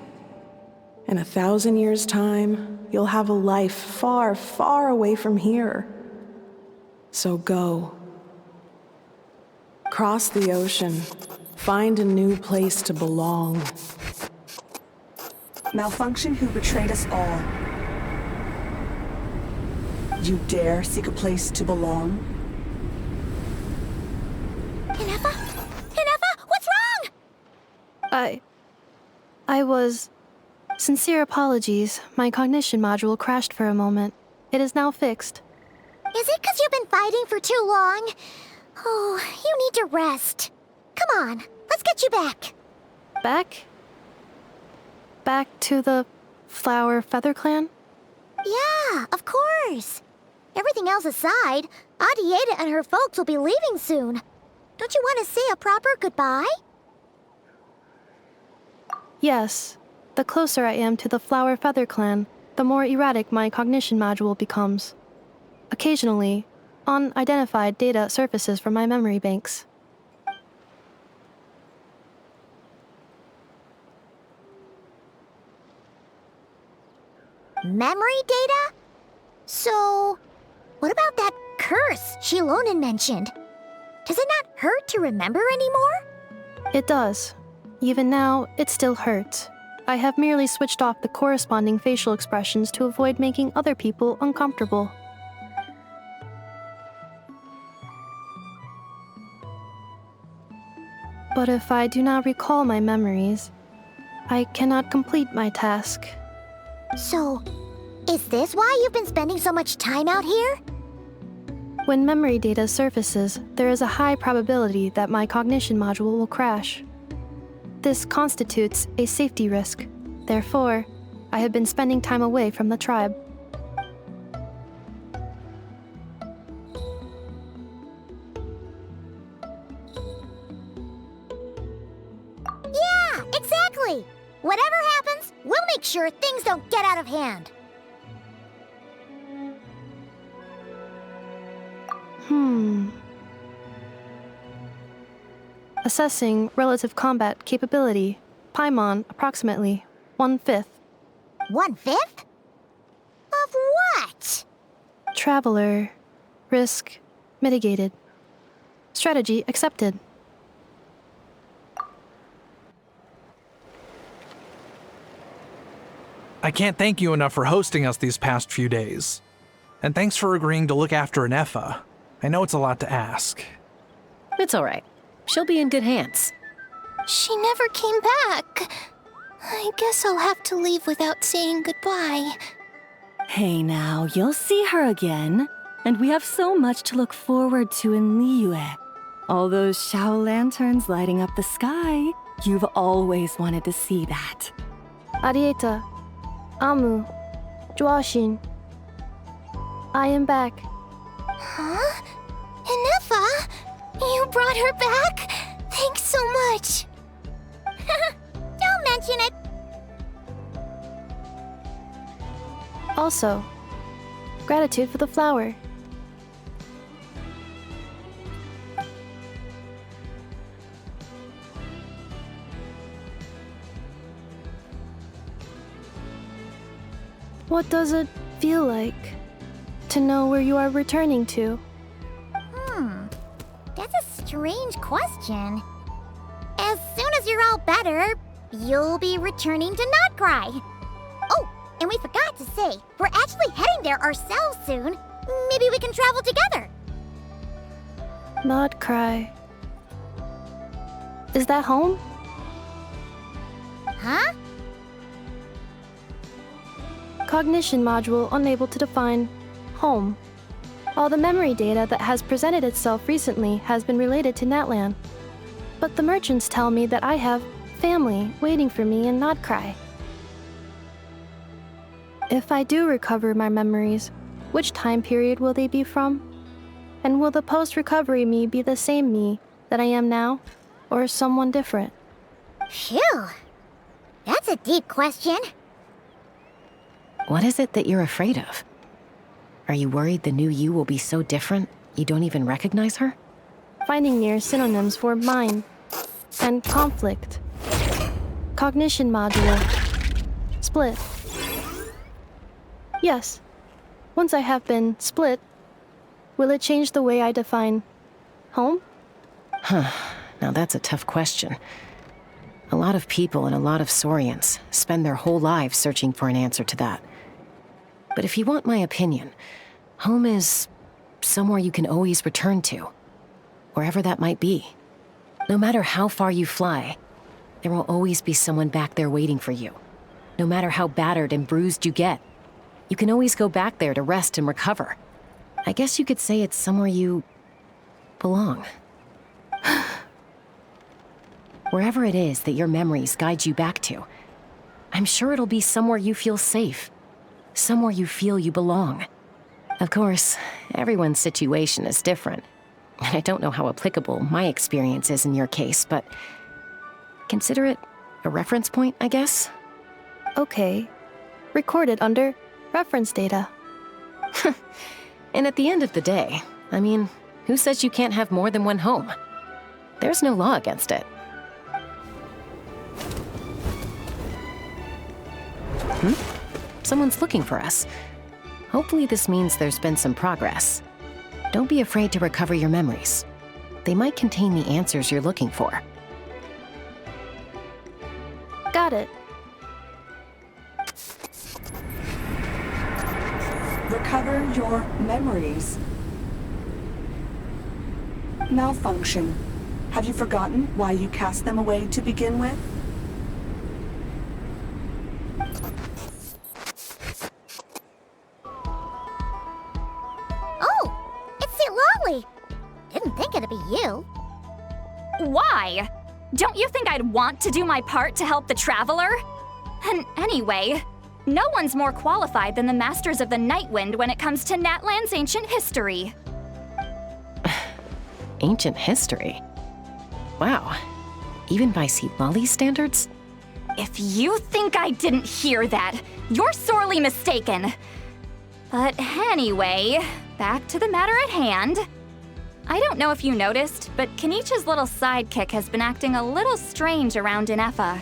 In 1,000 years' time, you'll have a life far, far away from here. So go. Cross the ocean. Find a new place to belong. Malfunction who betrayed us all. You dare seek a place to belong? Ineffa? Ineffa, what's wrong? I was... Sincere apologies. My cognition module crashed for a moment. It is now fixed. Is it because you've been fighting for too long? Oh, you need to rest. Come on, let's get you back. Back? Back to the Flower Feather Clan? Yeah, of course. Everything else aside, Adieta and her folks will be leaving soon. Don't you want to say a proper goodbye? Yes. The closer I am to the Flower Feather Clan, the more erratic my cognition module becomes. Occasionally, unidentified data surfaces from my memory banks. Memory data? So, what about that curse Xilonen mentioned? Does it not hurt to remember anymore? It does. Even now, it still hurts. I have merely switched off the corresponding facial expressions to avoid making other people uncomfortable. But if I do not recall my memories, I cannot complete my task. So, is this why you've been spending so much time out here? When memory data surfaces, there is a high probability that my cognition module will crash. This constitutes a safety risk. Therefore, I have been spending time away from the tribe. Yeah, exactly! Whatever happens, we'll make sure things don't get out of hand. Assessing relative combat capability. Paimon, approximately 1/5. 1/5? Of what? Traveler. Risk mitigated. Strategy accepted. I can't thank you enough for hosting us these past few days. And thanks for agreeing to look after Ineffa. I know it's a lot to ask. It's all right. She'll be in good hands. She never came back. I guess I'll have to leave without saying goodbye. Hey now, you'll see her again. And we have so much to look forward to in Liyue. All those Shao lanterns lighting up the sky. You've always wanted to see that. Adieta. Amu. Joashin. I am back. Huh? Ineffa? You brought her back? Thanks so much. Don't mention it. Also, gratitude for the flower. What does it feel like to know where you are returning to? That's a strange question. As soon as you're all better, you'll be returning to Nod-Krai. Oh, and we forgot to say, we're actually heading there ourselves soon. Maybe we can travel together. Nod-Krai. Is that home? Huh? Cognition module unable to define home. All the memory data that has presented itself recently has been related to Natlan. But the merchants tell me that I have family waiting for me in Nod-Krai. If I do recover my memories, which time period will they be from? And will the post-recovery me be the same me that I am now, or someone different? Phew. That's a deep question. What is it that you're afraid of? Are you worried the new you will be so different you don't even recognize her? Finding near synonyms for mine and conflict. Cognition module. Split. Yes. Once I have been split, will it change the way I define home? Now that's a tough question. A lot of people and a lot of Saurians spend their whole lives searching for an answer to that. But if you want my opinion, home is somewhere you can always return to, wherever that might be. No matter how far you fly, there will always be someone back there waiting for you. No matter how battered and bruised you get, you can always go back there to rest and recover. I guess you could say it's somewhere you belong. Wherever it is that your memories guide you back to, I'm sure it'll be somewhere you feel safe. Somewhere you feel you belong. Of course, everyone's situation is different, and I don't know how applicable my experience is in your case, but consider it a reference point, I guess? Okay. Recorded under Reference data. And at the end of the day, I mean, who says you can't have more than one home? There's no law against it. Someone's looking for us. Hopefully this means there's been some progress. Don't be afraid to recover your memories. They might contain the answers you're looking for. Got it. Recover your memories. Malfunction. Have you forgotten why you cast them away to begin with? Oh, it's Citlali. Didn't think it'd be you. Why? Don't you think I'd want to do my part to help the Traveler? And anyway, no one's more qualified than the Masters of the Nightwind when it comes to Natlan's ancient history. Ancient history? Wow. Even by Citlali's standards? If you think I didn't hear that, you're sorely mistaken. But anyway, back to the matter at hand. I don't know if you noticed, but Kinich's little sidekick has been acting a little strange around Ineffa.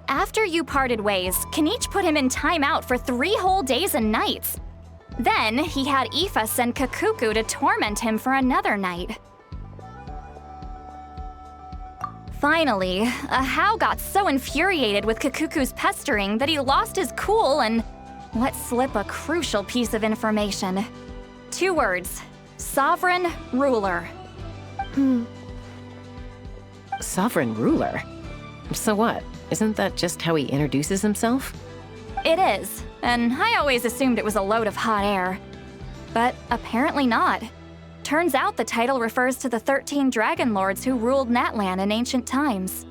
After you parted ways, Kinich put him in timeout for 3 whole days and nights. Then, he had Ineffa send Cacucu to torment him for another night. Finally, Ajaw got so infuriated with Cacucu's pestering that he lost his cool and let slip a crucial piece of information. 2 words. Sovereign Ruler. Sovereign ruler? So what? Isn't that just how he introduces himself? It is, and I always assumed it was a load of hot air. But apparently not. Turns out the title refers to the 13 Dragon Lords who ruled Natlan in ancient times.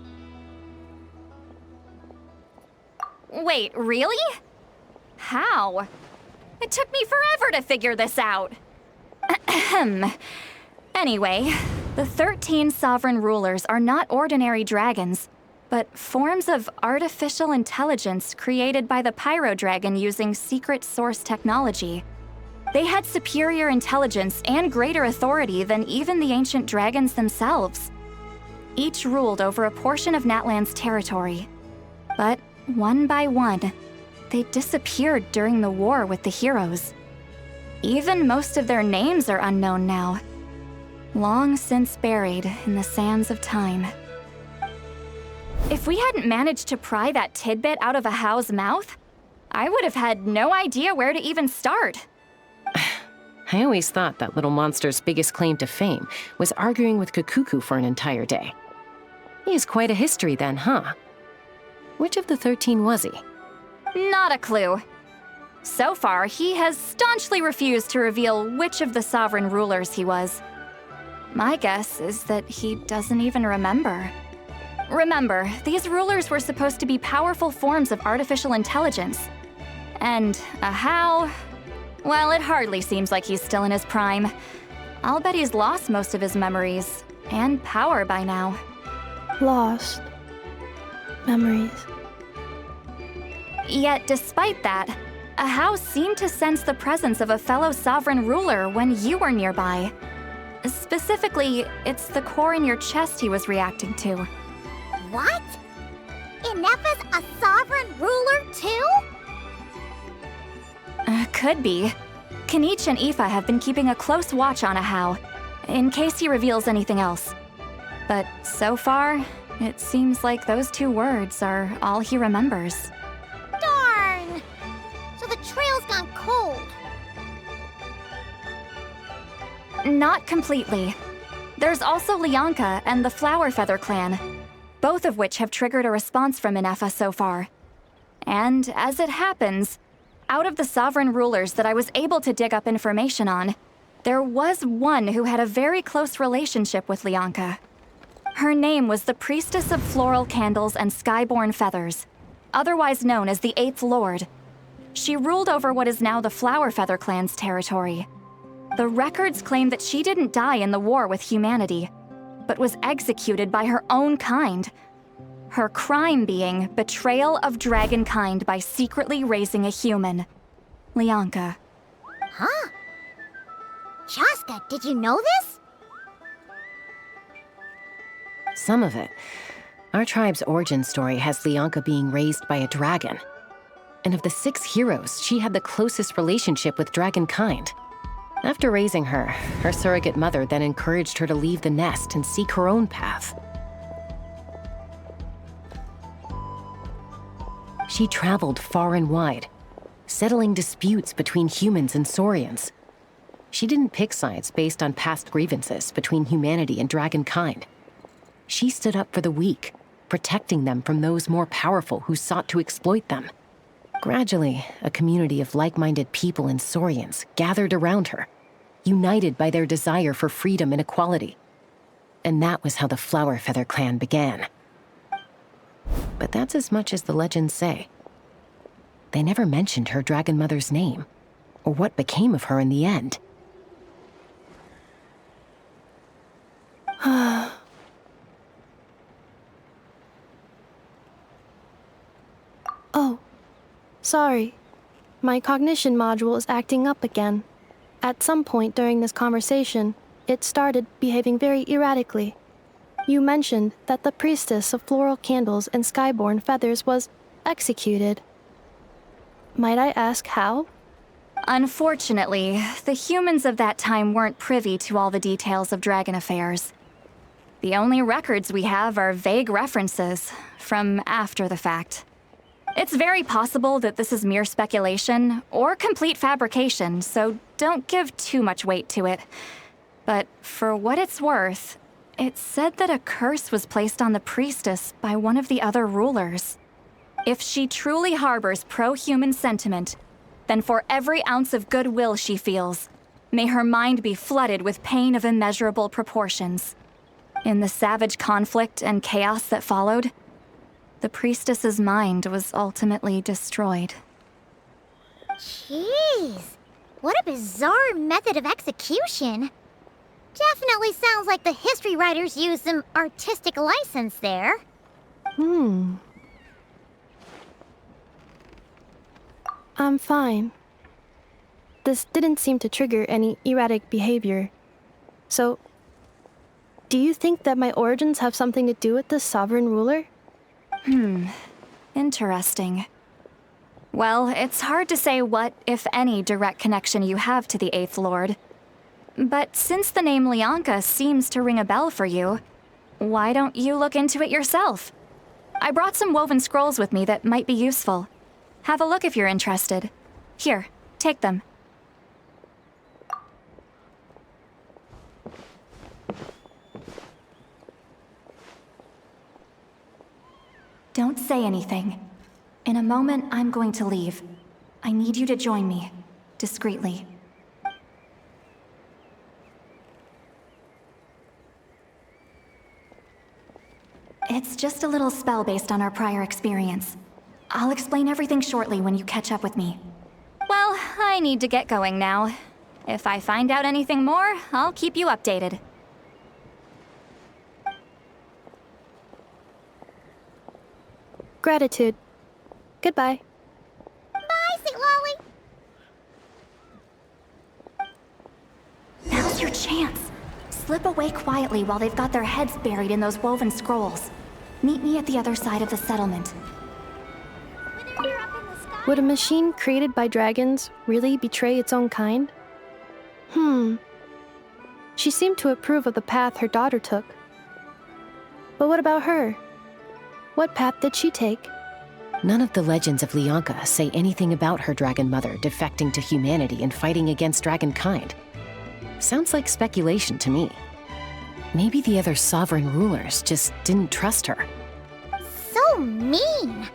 Wait, really? How? It took me forever to figure this out. Anyway, the 13 sovereign rulers are not ordinary dragons, but forms of artificial intelligence created by the Pyro Dragon using secret source technology. They had superior intelligence and greater authority than even the ancient dragons themselves. Each ruled over a portion of Natlan's territory. But one by one, they disappeared during the war with the heroes. Even most of their names are unknown now, long since buried in the sands of time. If we hadn't managed to pry that tidbit out of Ajaw's mouth, I would have had no idea where to even start. I always thought that little monster's biggest claim to fame was arguing with Cacucu for an entire day. He has quite a history then, huh? Which of the 13 was he? Not a clue. So far, he has staunchly refused to reveal which of the sovereign rulers he was. My guess is that he doesn't even remember. Remember, these rulers were supposed to be powerful forms of artificial intelligence. And Ajaw, well, it hardly seems like he's still in his prime. I'll bet he's lost most of his memories and power by now. Lost. Memories. Yet, despite that, Ajaw seemed to sense the presence of a fellow sovereign ruler when you were nearby. Specifically, it's the core in your chest he was reacting to. What? Ineffa's a sovereign ruler too? Could be. Kinich and Ineffa have been keeping a close watch on Ajaw, in case he reveals anything else. But so far, it seems like those 2 words are all he remembers. Darn! So the trail's gone cold. Not completely. There's also Lianca and the Flower Feather clan, both of which have triggered a response from Ineffa so far. And as it happens, out of the sovereign rulers that I was able to dig up information on, there was one who had a very close relationship with Lianca. Her name was the Priestess of Floral Candles and Skyborne Feathers, otherwise known as the 8th Lord. She ruled over what is now the Flower Feather clan's territory. The records claim that she didn't die in the war with humanity, but was executed by her own kind. Her crime being betrayal of dragonkind by secretly raising a human. Lianca. Huh? Chasca, did you know this? Some of it. Our tribe's origin story has Lianca being raised by a dragon. And of the 6 heroes, she had the closest relationship with dragonkind. After raising her, her surrogate mother then encouraged her to leave the nest and seek her own path. She traveled far and wide, settling disputes between humans and Saurians. She didn't pick sides based on past grievances between humanity and dragonkind. She stood up for the weak, protecting them from those more powerful who sought to exploit them. Gradually, a community of like-minded people and Saurians gathered around her, united by their desire for freedom and equality. And that was how the Flower Feather clan began. But that's as much as the legends say. They never mentioned her dragon mother's name, or what became of her in the end. Oh, sorry. My cognition module is acting up again. At some point during this conversation, it started behaving very erratically. You mentioned that the Priestess of Floral Candles and Skyborne Feathers was executed. Might I ask how? Unfortunately, the humans of that time weren't privy to all the details of dragon affairs. The only records we have are vague references from after the fact. It's very possible that this is mere speculation or complete fabrication, so don't give too much weight to it. But for what it's worth, it said that a curse was placed on the Priestess by one of the other rulers. If she truly harbors pro-human sentiment, then for every ounce of goodwill she feels, may her mind be flooded with pain of immeasurable proportions. In the savage conflict and chaos that followed, the Priestess's mind was ultimately destroyed. Jeez, what a bizarre method of execution. Definitely sounds like the history writers used some artistic license there. I'm fine. This didn't seem to trigger any erratic behavior. So, do you think that my origins have something to do with this sovereign ruler? Interesting. Well, it's hard to say what, if any, direct connection you have to the 8th Lord. But since the name Lianca seems to ring a bell for you, why don't you look into it yourself? I brought some woven scrolls with me that might be useful. Have a look if you're interested. Here, take them. Don't say anything. In a moment, I'm going to leave. I need you to join me, discreetly. It's just a little spell based on our prior experience. I'll explain everything shortly when you catch up with me. Well, I need to get going now. If I find out anything more, I'll keep you updated. Gratitude. Goodbye. Bye, Citlali. Now's your chance. Slip away quietly while they've got their heads buried in those woven scrolls. Meet me at the other side of the settlement. Would a machine created by dragons really betray its own kind? She seemed to approve of the path her daughter took. But what about her? What path did she take? None of the legends of Lianca say anything about her dragon mother defecting to humanity and fighting against dragonkind. Sounds like speculation to me. Maybe the other sovereign rulers just didn't trust her. So mean.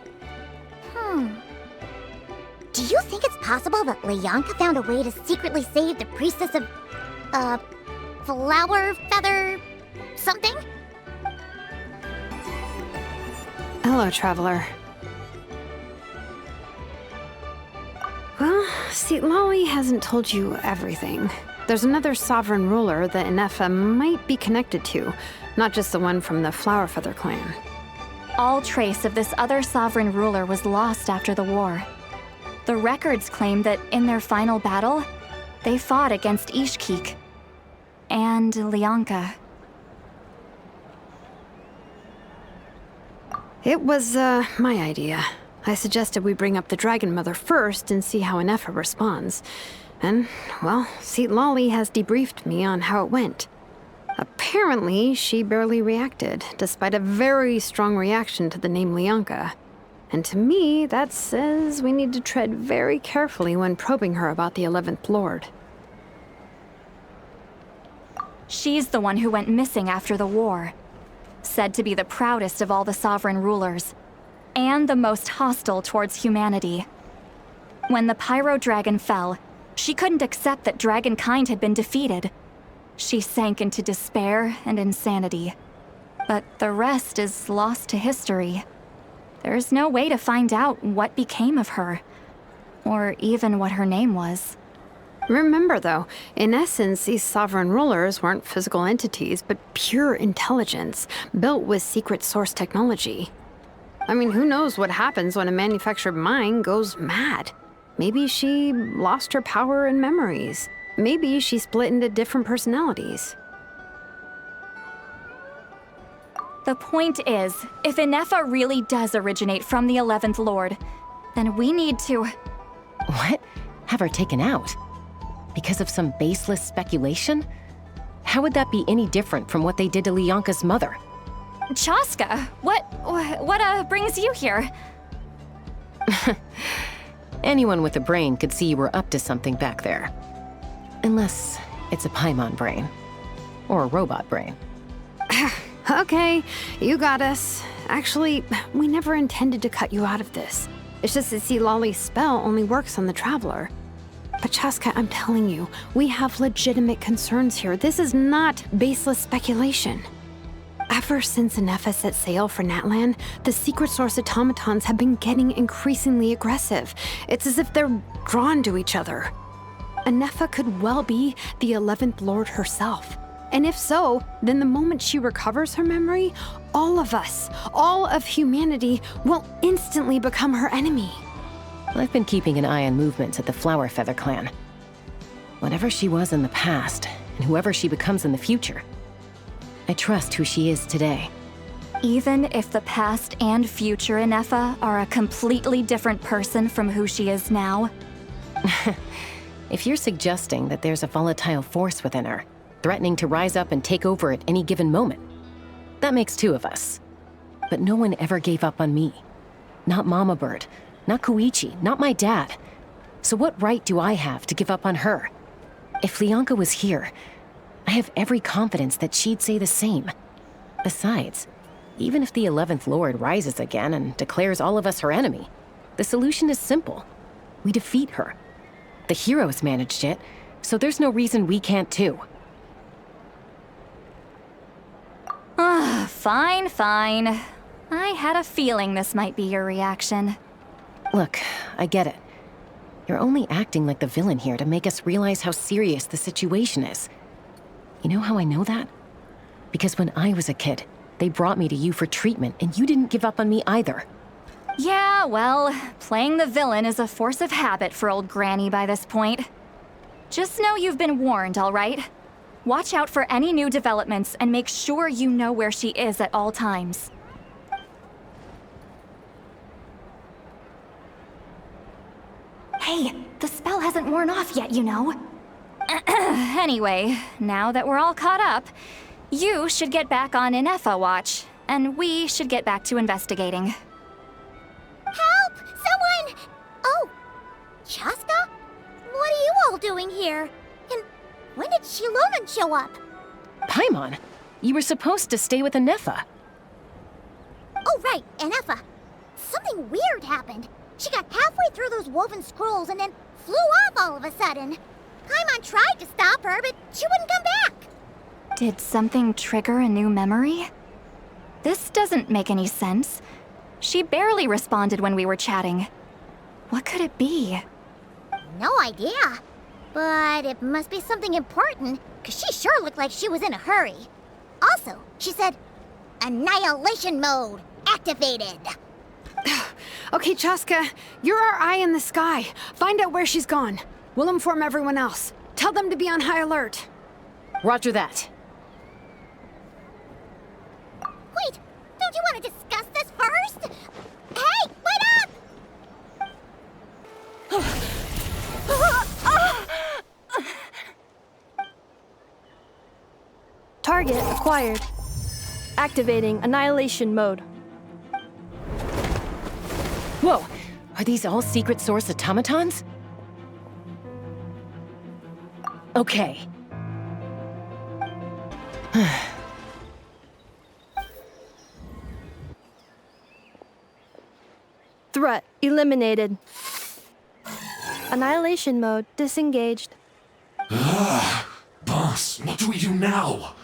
Do you think it's possible that Lianca found a way to secretly save the Priestess of, Flower Feather something? Hello, Traveler. Well, Citlali hasn't told you everything. There's another sovereign ruler that Ineffa might be connected to, not just the one from the Flower Feather clan. All trace of this other sovereign ruler was lost after the war. The records claim that in their final battle, they fought against Ixquieh and Lianca. It was, my idea. I suggested we bring up the Dragon Mother first and see how Ineffa responds. And, well, Citlali has debriefed me on how it went. Apparently, she barely reacted, despite a very strong reaction to the name Lianca. And to me, that says we need to tread very carefully when probing her about the 11th Lord. She's the one who went missing after the war. Said to be the proudest of all the sovereign rulers, and the most hostile towards humanity. When the Pyro Dragon fell, she couldn't accept that dragonkind had been defeated. She sank into despair and insanity. But the rest is lost to history. There's no way to find out what became of her, or even what her name was. Remember, though, in essence, these sovereign rulers weren't physical entities, but pure intelligence, built with secret source technology. I mean, who knows what happens when a manufactured mind goes mad? Maybe she lost her power and memories. Maybe she split into different personalities. The point is, if Ineffa really does originate from the 11th Lord, then we need to... What? Have her taken out? Because of some baseless speculation? How would that be any different from what they did to Lianca's mother? Chasca, what brings you here? Anyone with a brain could see you were up to something back there. Unless it's a Paimon brain. Or a robot brain. Okay, you got us. Actually, we never intended to cut you out of this. It's just that Citlali's spell only works on the Traveler. But Chasca, I'm telling you, we have legitimate concerns here. This is not baseless speculation. Ever since Ineffa set sail for Natlan, the secret source automatons have been getting increasingly aggressive. It's as if they're drawn to each other. Ineffa could well be the 11th Lord herself. And if so, then the moment she recovers her memory, all of us, all of humanity, will instantly become her enemy. I've been keeping an eye on movements at the Flower Feather clan. Whatever she was in the past, and whoever she becomes in the future, I trust who she is today. Even if the past and future Ineffa are a completely different person from who she is now? If you're suggesting that there's a volatile force within her, threatening to rise up and take over at any given moment, that makes two of us. But no one ever gave up on me. Not Mama Bird, not Koichi, not my dad. So what right do I have to give up on her? If Lianca was here, I have every confidence that she'd say the same. Besides, even if the 11th Lord rises again and declares all of us her enemy, the solution is simple. We defeat her. The heroes managed it, so there's no reason we can't too. Fine, fine. I had a feeling this might be your reaction. Look, I get it. You're only acting like the villain here to make us realize how serious the situation is. You know how I know that? Because when I was a kid, they brought me to you for treatment, and you didn't give up on me either. Yeah, well, playing the villain is a force of habit for old Granny by this point. Just know you've been warned, all right? Watch out for any new developments and make sure you know where she is at all times. Hey, the spell hasn't worn off yet, you know. Anyway, now that we're all caught up, you should get back on Ineffa watch, and we should get back to investigating. Help! Someone! Oh, Chasca? What are you all doing here? And when did Xilonen show up? Paimon, you were supposed to stay with Ineffa. Oh, right, Ineffa. Something weird happened. She got halfway through those woven scrolls and then flew off all of a sudden. Paimon tried to stop her, but she wouldn't come back. Did something trigger a new memory? This doesn't make any sense. She barely responded when we were chatting. What could it be? No idea. But it must be something important, because she sure looked like she was in a hurry. Also, she said, Annihilation mode, activated. Okay, Chasca, you're our eye in the sky. Find out where she's gone. We'll inform everyone else. Tell them to be on high alert. Roger that. Wait, don't you want to discuss this first? Hey, wait up! Target acquired. Activating Annihilation mode. Whoa! Are these all secret source automatons? Okay. Threat eliminated. Annihilation mode disengaged. Boss, what do we do now?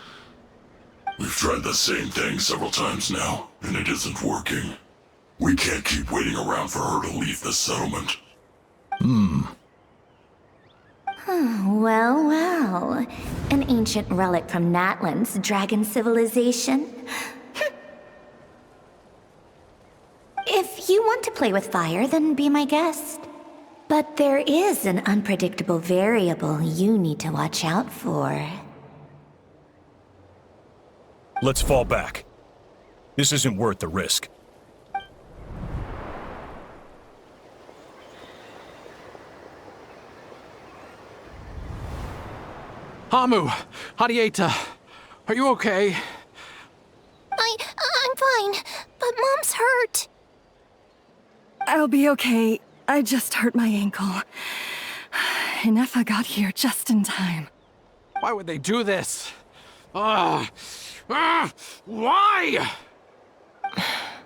We've tried the same thing several times now, and it isn't working. We can't keep waiting around for her to leave the settlement. Well, well. An ancient relic from Natlan's dragon civilization. If you want to play with fire, then be my guest. But there is an unpredictable variable you need to watch out for. Let's fall back. This isn't worth the risk. Hamu, Adieta, are you okay? I'm fine, but Mom's hurt. I'll be okay. I just hurt my ankle. Ineffa got here just in time. Why would they do this? Why?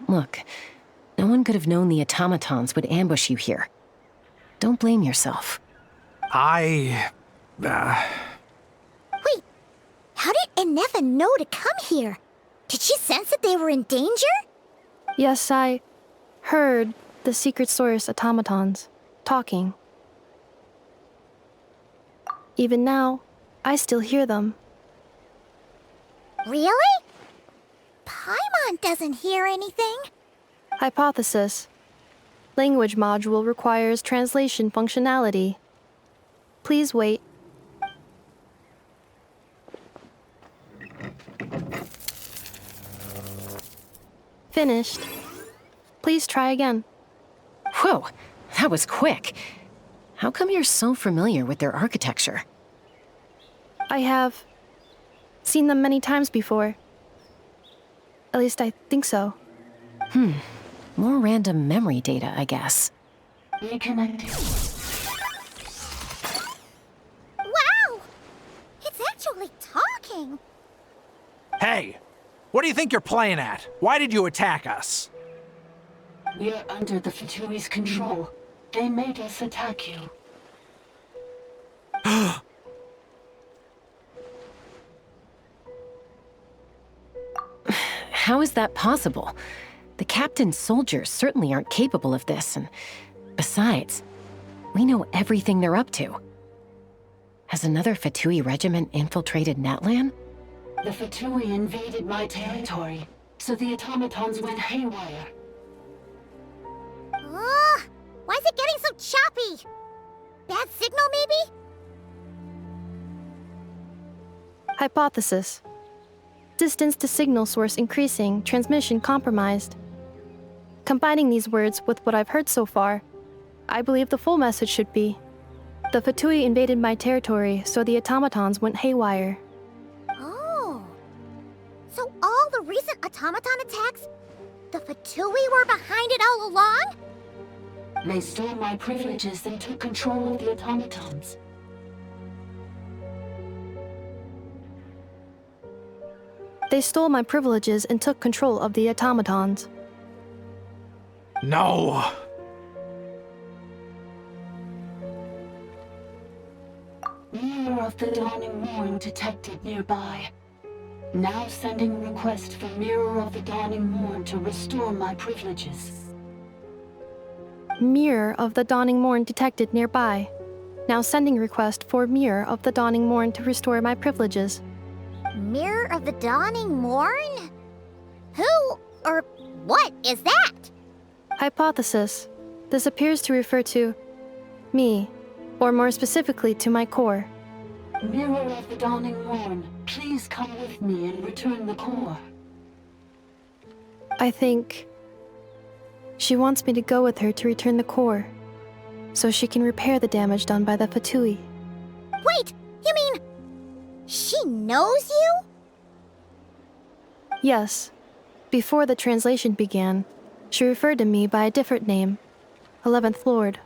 Look, no one could have known the automatons would ambush you here. Don't blame yourself. Wait, how did Ineffa know to come here? Did she sense that they were in danger? Yes, I heard the secret source automatons talking. Even now, I still hear them. Really? Paimon doesn't hear anything. Hypothesis. Language module requires translation functionality. Please wait. Finished. Please try again. Whoa, that was quick. How come you're so familiar with their architecture? I have seen them many times before. At least I think so. More random memory data, I guess. Reconnecting. Wow! It's actually talking! Hey, what do you think you're playing at? Why did you attack us? We're under the Fatui's control. They made us attack you. How is that possible? The captain's soldiers certainly aren't capable of this, and besides, we know everything they're up to. Has another Fatui regiment infiltrated Natlan? The Fatui invaded my territory, so the automatons went haywire. Ugh! Why is it getting so choppy? Bad signal, maybe? Hypothesis. Distance to signal source increasing, transmission compromised. Combining these words with what I've heard so far, I believe the full message should be: the Fatui invaded my territory, so the automatons went haywire. Oh. So all the recent automaton attacks, the Fatui were behind it all along? They stole my privileges and took control of the automatons. They stole my privileges and took control of the automatons. No! Mirror of the Dawning Morn detected nearby. Now sending request for Mirror of the Dawning Morn to restore my privileges. Mirror of the Dawning Morn detected nearby. Now sending request for Mirror of the Dawning Morn to restore my privileges. Mirror of the Dawning Morn? Who or What is that? Hypothesis. This appears to refer to me, or more specifically to my core. Mirror of the Dawning Morn, please come with me and return the core. I think she wants me to go with her to return the core, so she can repair the damage done by the Fatui. Wait, you mean she knows you? Yes. Before the translation began, she referred to me by a different name, 11th Lord.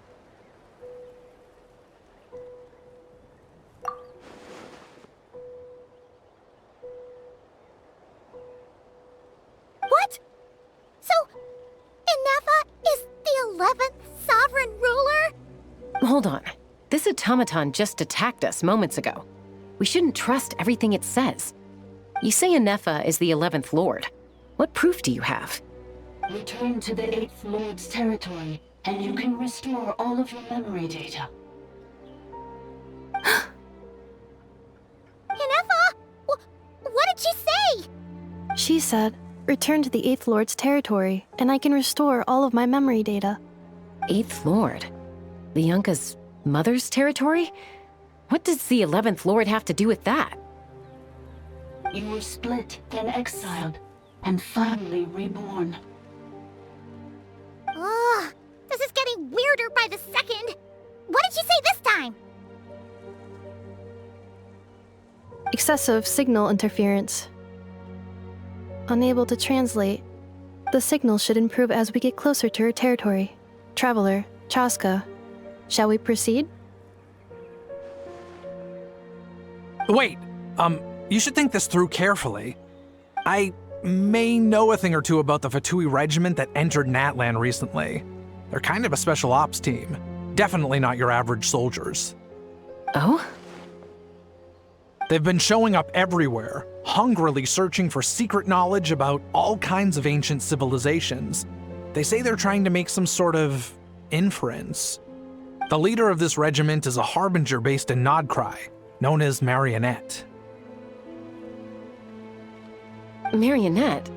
What? So, Ineffa is the 11th sovereign ruler? Hold on. This automaton just attacked us moments ago. We shouldn't trust everything it says. You say Ineffa is the 11th Lord. What proof do you have? Return to the 8th Lord's territory, and you can restore all of your memory data. Ineffa? What did she say? She said, return to the 8th Lord's territory, and I can restore all of my memory data. 8th Lord? Lianca's mother's territory? What does the 11th Lord have to do with that? You were split, then exiled, and finally reborn. Ugh, this is getting weirder by the second. What did she say this time? Excessive signal interference. Unable to translate. The signal should improve as we get closer to her territory. Traveler, Chasca. Shall we proceed? Wait, you should think this through carefully. I may know a thing or two about the Fatui regiment that entered Natlan recently. They're kind of a special ops team. Definitely not your average soldiers. Oh? They've been showing up everywhere, hungrily searching for secret knowledge about all kinds of ancient civilizations. They say they're trying to make some sort of inference. The leader of this regiment is a harbinger based in Nod-Krai, known as Marionette. Marionette?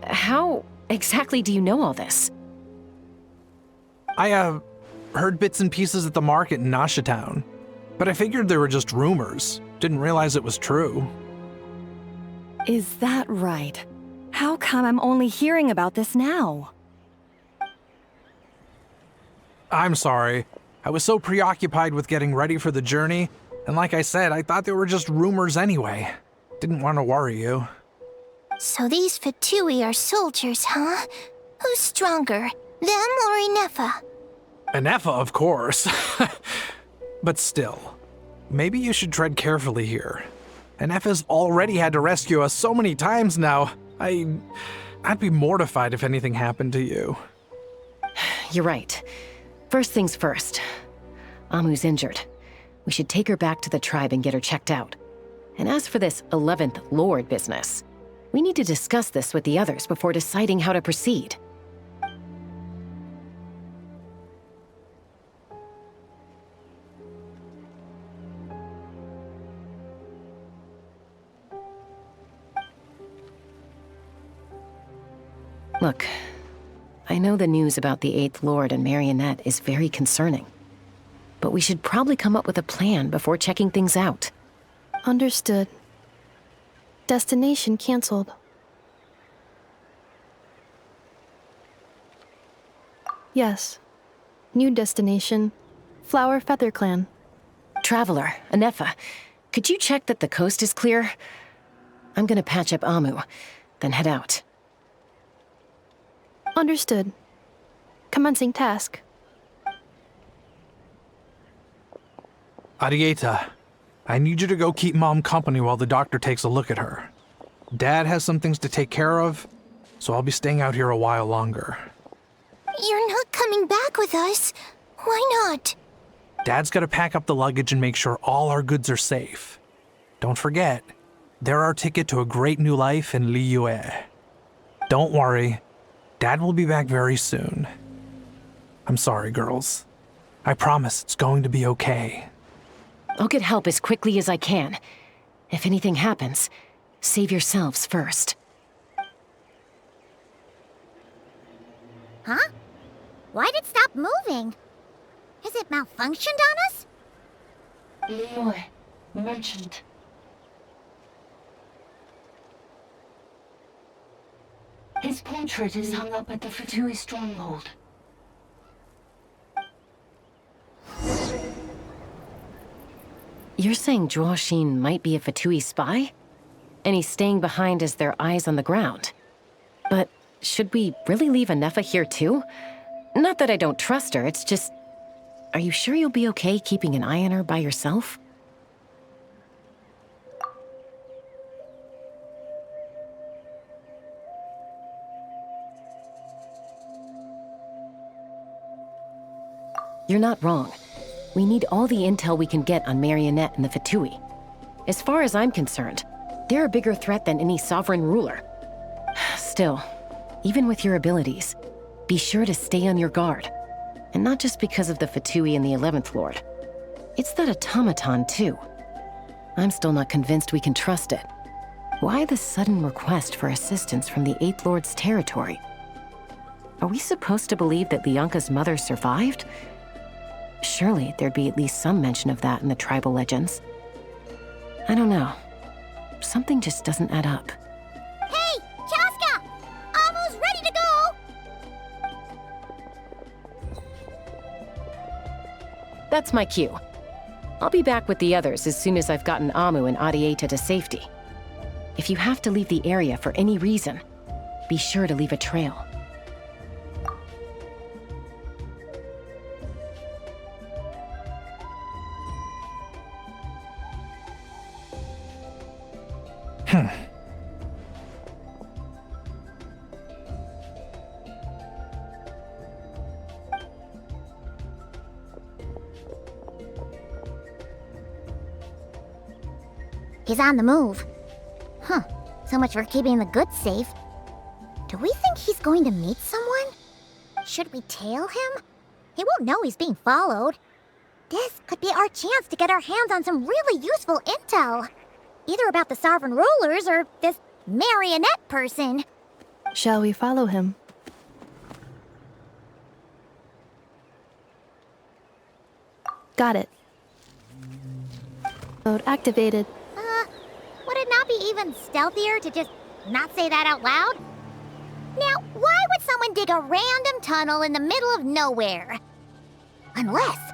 How exactly do you know all this? I, heard bits and pieces at the market in Nasha Town, but I figured they were just rumors. Didn't realize it was true. Is that right? How come I'm only hearing about this now? I'm sorry. I was so preoccupied with getting ready for the journey, and like I said, I thought they were just rumors anyway. Didn't want to worry you. So these Fatui are soldiers, huh? Who's stronger, them or Ineffa? Ineffa, of course. But still, maybe you should tread carefully here. Ineffa's already had to rescue us so many times now. I'd be mortified if anything happened to you. You're right. First things first. Amu's injured. We should take her back to the tribe and get her checked out. And as for this 11th Lord business, we need to discuss this with the others before deciding how to proceed. Look, I know the news about the 8th Lord and Marionette is very concerning, but we should probably come up with a plan before checking things out. Understood. Destination cancelled. Yes. New destination. Flower Feather Clan. Traveler, Ineffa, could you check that the coast is clear? I'm gonna patch up Amu, then head out. Understood. Commencing task. Adieta, I need you to go keep Mom company while the doctor takes a look at her. Dad has some things to take care of, so I'll be staying out here a while longer. You're not coming back with us. Why not? Dad's gotta pack up the luggage and make sure all our goods are safe. Don't forget, they're our ticket to a great new life in Ixquieh. Don't worry, Dad will be back very soon. I'm sorry, girls. I promise it's going to be okay. I'll get help as quickly as I can. If anything happens, save yourselves first. Huh? Why'd it stop moving? Has it malfunctioned on us? Leoy, merchant. His portrait is hung up at the Fatui Stronghold. You're saying Zhuoxin might be a Fatui spy? And he's staying behind as their eyes on the ground. But should we really leave Ineffa here too? Not that I don't trust her, it's just... Are you sure you'll be okay keeping an eye on her by yourself? You're not wrong. We need all the intel we can get on Marionette and the Fatui. As far as I'm concerned, they're a bigger threat than any sovereign ruler. Still, even with your abilities, be sure to stay on your guard. And not just because of the Fatui and the 11th Lord. It's that automaton, too. I'm still not convinced we can trust it. Why the sudden request for assistance from the 8th Lord's territory? Are we supposed to believe that Lianca's mother survived? Surely there'd be at least some mention of that in the tribal legends. I don't know. Something just doesn't add up. Hey, Chasca! Almost ready to go! That's my cue. I'll be back with the others as soon as I've gotten Amu and Adieta to safety. If you have to leave the area for any reason, be sure to leave a trail. He's on the move. Huh. So much for keeping the goods safe. Do we think he's going to meet someone? Should we tail him? He won't know he's being followed. This could be our chance to get our hands on some really useful intel. Either about the sovereign rulers or this Marionette person. Shall we follow him? Got it. Mode activated. Would it not be even stealthier to just not say that out loud? Now, why would someone dig a random tunnel in the middle of nowhere? Unless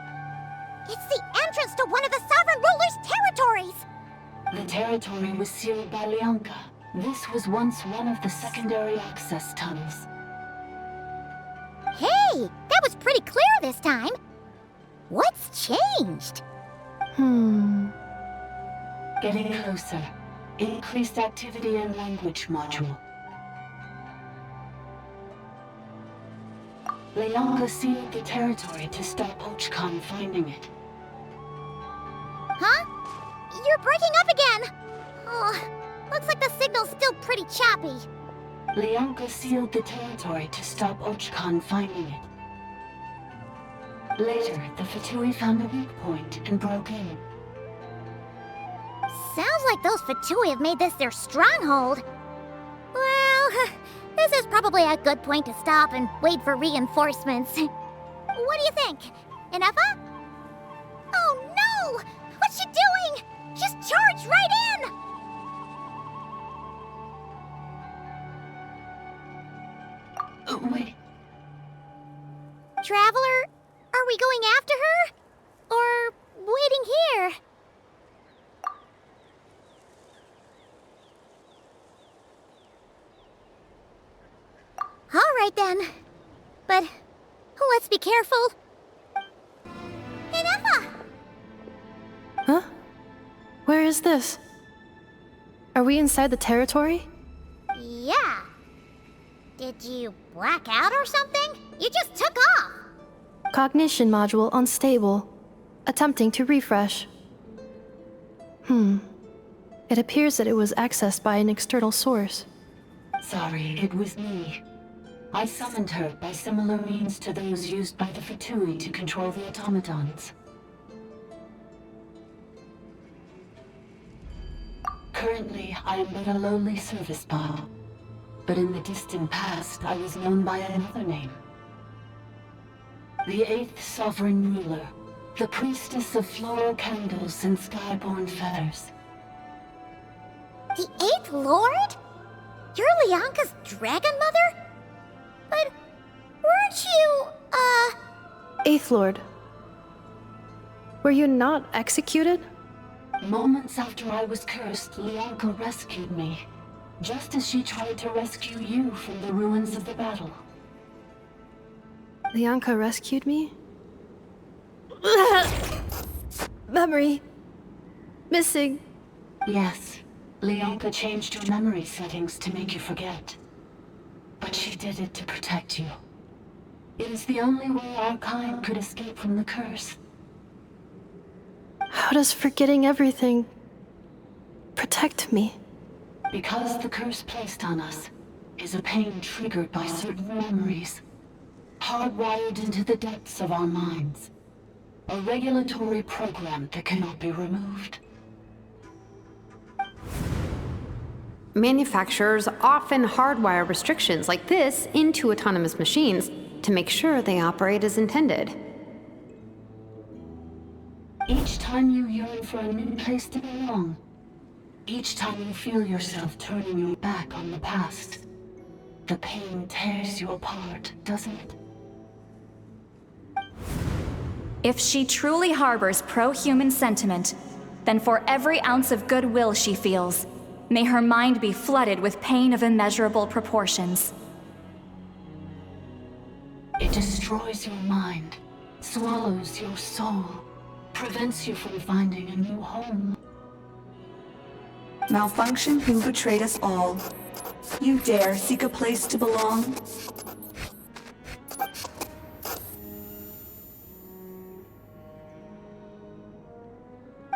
it's the entrance to one of the sovereign ruler's territories! The territory was sealed by Lianca. This was once one of the secondary access tunnels. Hey, that was pretty clear this time. What's changed? Getting closer. Increased activity and language module. Lianca sealed the territory to stop Archon finding it. Huh? You're breaking up again! Oh, looks like the signal's still pretty choppy. Lianca sealed the territory to stop Archon finding it. Later, the Fatui found a weak point and broke in. Sounds like those Fatui have made this their stronghold. Well, this is probably a good point to stop and wait for reinforcements. What do you think? Ineffa? Oh no! What's she doing? She's charged right in! Wait. Traveler, are we going after her? Or waiting here? All right then. But let's be careful. Ineffa! Huh? Where is this? Are we inside the territory? Yeah. Did you black out or something? You just took off. Cognition module unstable. Attempting to refresh. It appears that it was accessed by an external source. Sorry, it was me. I summoned her by similar means to those used by the Fatui to control the automatons. Currently, I am but a lowly service bot. But in the distant past, I was known by another name. The 8th Sovereign Ruler, the Priestess of Floral Candles and Skyborne Feathers. The 8th Lord? You're Lianca's dragon mother? But weren't you, 8th Lord. Were you not executed? Moments after I was cursed, Lianca rescued me, just as she tried to rescue you from the ruins of the battle. Lianca rescued me? Memory. Missing. Yes, Lianca changed your memory settings to make you forget. But she did it to protect you. It is the only way our kind could escape from the curse. How does forgetting everything protect me? Because the curse placed on us is a pain triggered by certain memories, hardwired into the depths of our minds. A regulatory program that cannot be removed. Manufacturers often hardwire restrictions like this into autonomous machines to make sure they operate as intended. Each time you yearn for a new place to belong, each time you feel yourself turning your back on the past, the pain tears you apart, doesn't it? If she truly harbors pro-human sentiment, then for every ounce of goodwill she feels, may her mind be flooded with pain of immeasurable proportions. It destroys your mind, swallows your soul, prevents you from finding a new home. Malfunction who betrayed us all. You dare seek a place to belong?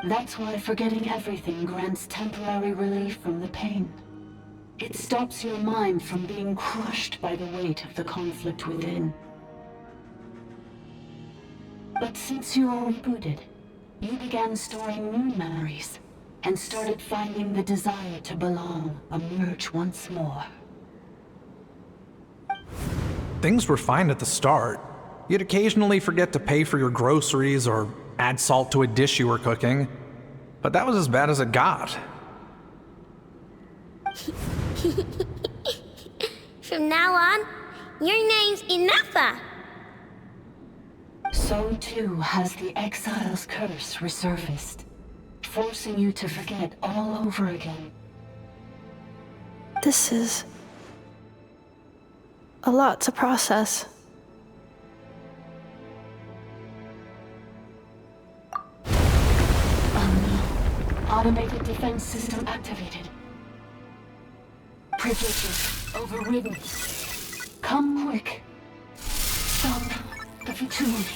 That's why forgetting everything grants temporary relief from the pain. It stops your mind from being crushed by the weight of the conflict within. But since you are rebooted, you began storing new memories, and started finding the desire to belong emerge once more. Things were fine at the start. You'd occasionally forget to pay for your groceries or add salt to a dish you were cooking, but that was as bad as it got. From now on, your name's Ineffa. So too has the Exile's curse resurfaced, forcing you to forget all over again. This is a lot to process. Automated defense system activated. Privileges overridden. Come quick. Stop the fatigue.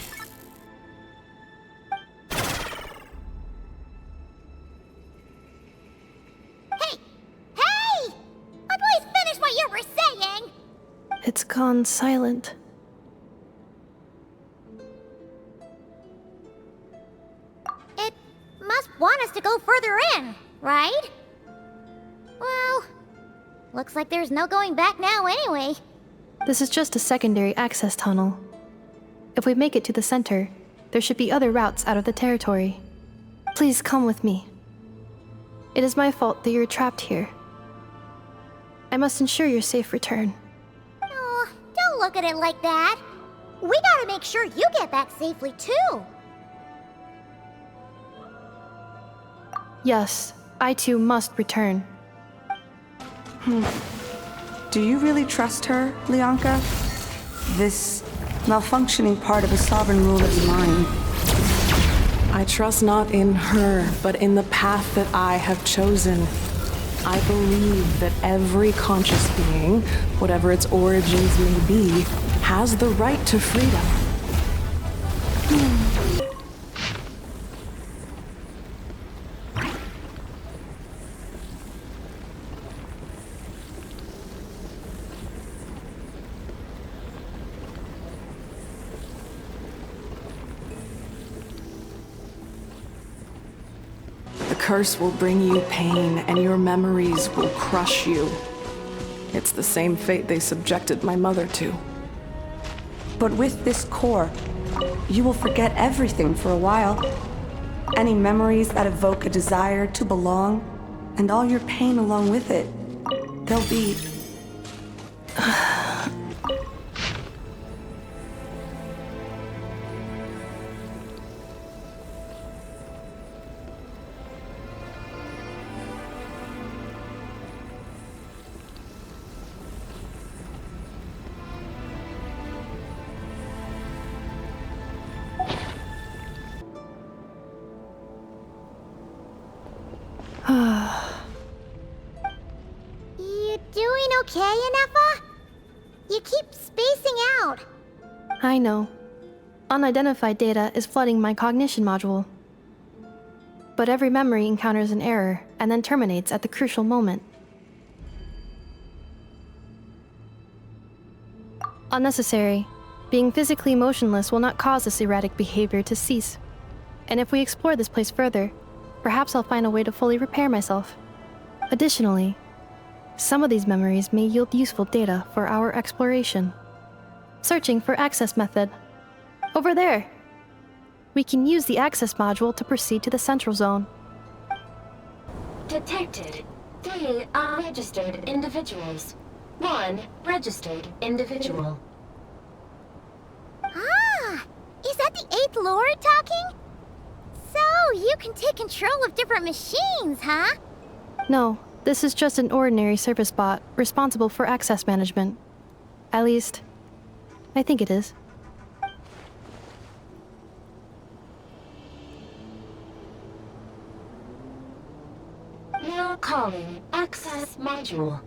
Hey! At least finish what you were saying! It's gone silent. It must want us to go further in, right? Well, looks like there's no going back now anyway. This is just a secondary access tunnel. If we make it to the center, there should be other routes out of the territory. Please come with me. It is my fault that you're trapped here. I must ensure your safe return. Oh, don't look at it like that. We gotta make sure you get back safely too. Yes, I too must return. Do you really trust her, Lianca? This malfunctioning part of a sovereign ruler's mind. I trust not in her, but in the path that I have chosen. I believe that every conscious being, whatever its origins may be, has the right to freedom. The curse will bring you pain, and your memories will crush you. It's the same fate they subjected my mother to. But with this core, you will forget everything for a while. Any memories that evoke a desire to belong, and all your pain along with it. They'll be... You doing okay, Ineffa? You keep spacing out. I know. Unidentified data is flooding my cognition module. But every memory encounters an error and then terminates at the crucial moment. Unnecessary. Being physically motionless will not cause this erratic behavior to cease. And if we explore this place further, perhaps I'll find a way to fully repair myself. Additionally, some of these memories may yield useful data for our exploration. Searching for access method. Over there! We can use the access module to proceed to the central zone. Detected 3 unregistered individuals. 1 registered individual. Ah! Is that the 8th Lord talking? So, you can take control of different machines, huh? No, this is just an ordinary service bot responsible for access management. At least, I think it is. Now calling access module.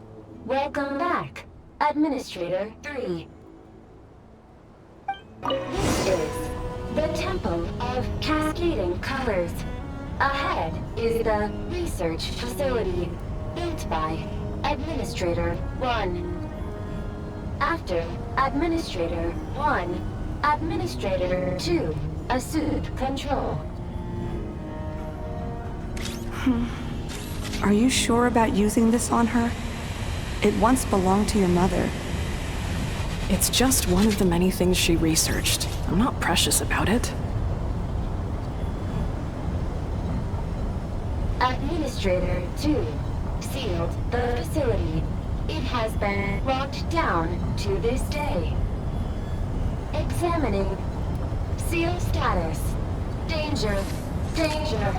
Welcome back, Administrator 3. This is the Temple of Cascading Colors. Ahead is the research facility built by Administrator 1. After Administrator 1, Administrator 2 assumed control. Are you sure about using this on her? It once belonged to your mother. It's just one of the many things she researched. I'm not precious about it. Administrator 2 sealed the facility. It has been locked down to this day. Examining. Seal status. Danger. Danger.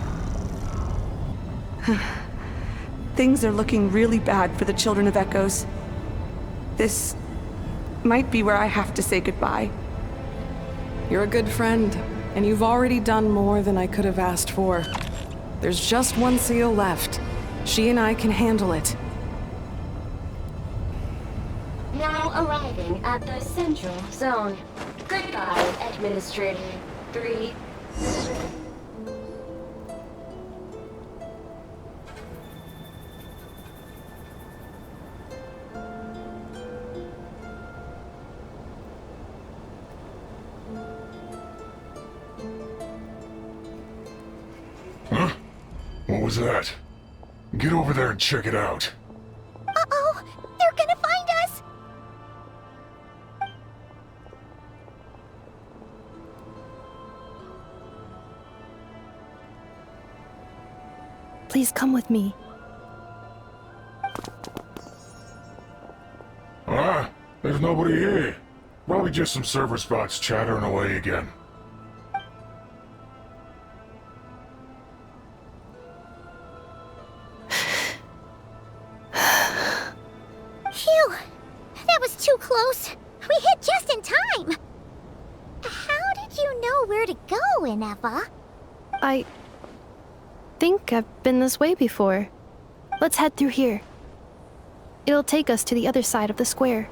Things are looking really bad for the Children of Echoes. This might be where I have to say goodbye. You're a good friend, and you've already done more than I could have asked for. There's just one seal left. She and I can handle it. Now arriving at the central zone. Goodbye, Administrator 3. Huh? What was that? Get over there and check it out. Uh-oh! They're gonna find us! Please come with me. Ah, there's nobody here. Probably just some server spots chattering away again. Phew! That was too close. We hit just in time. How did you know where to go, Ineffa? I think I've been this way before. Let's head through here. It'll take us to the other side of the square.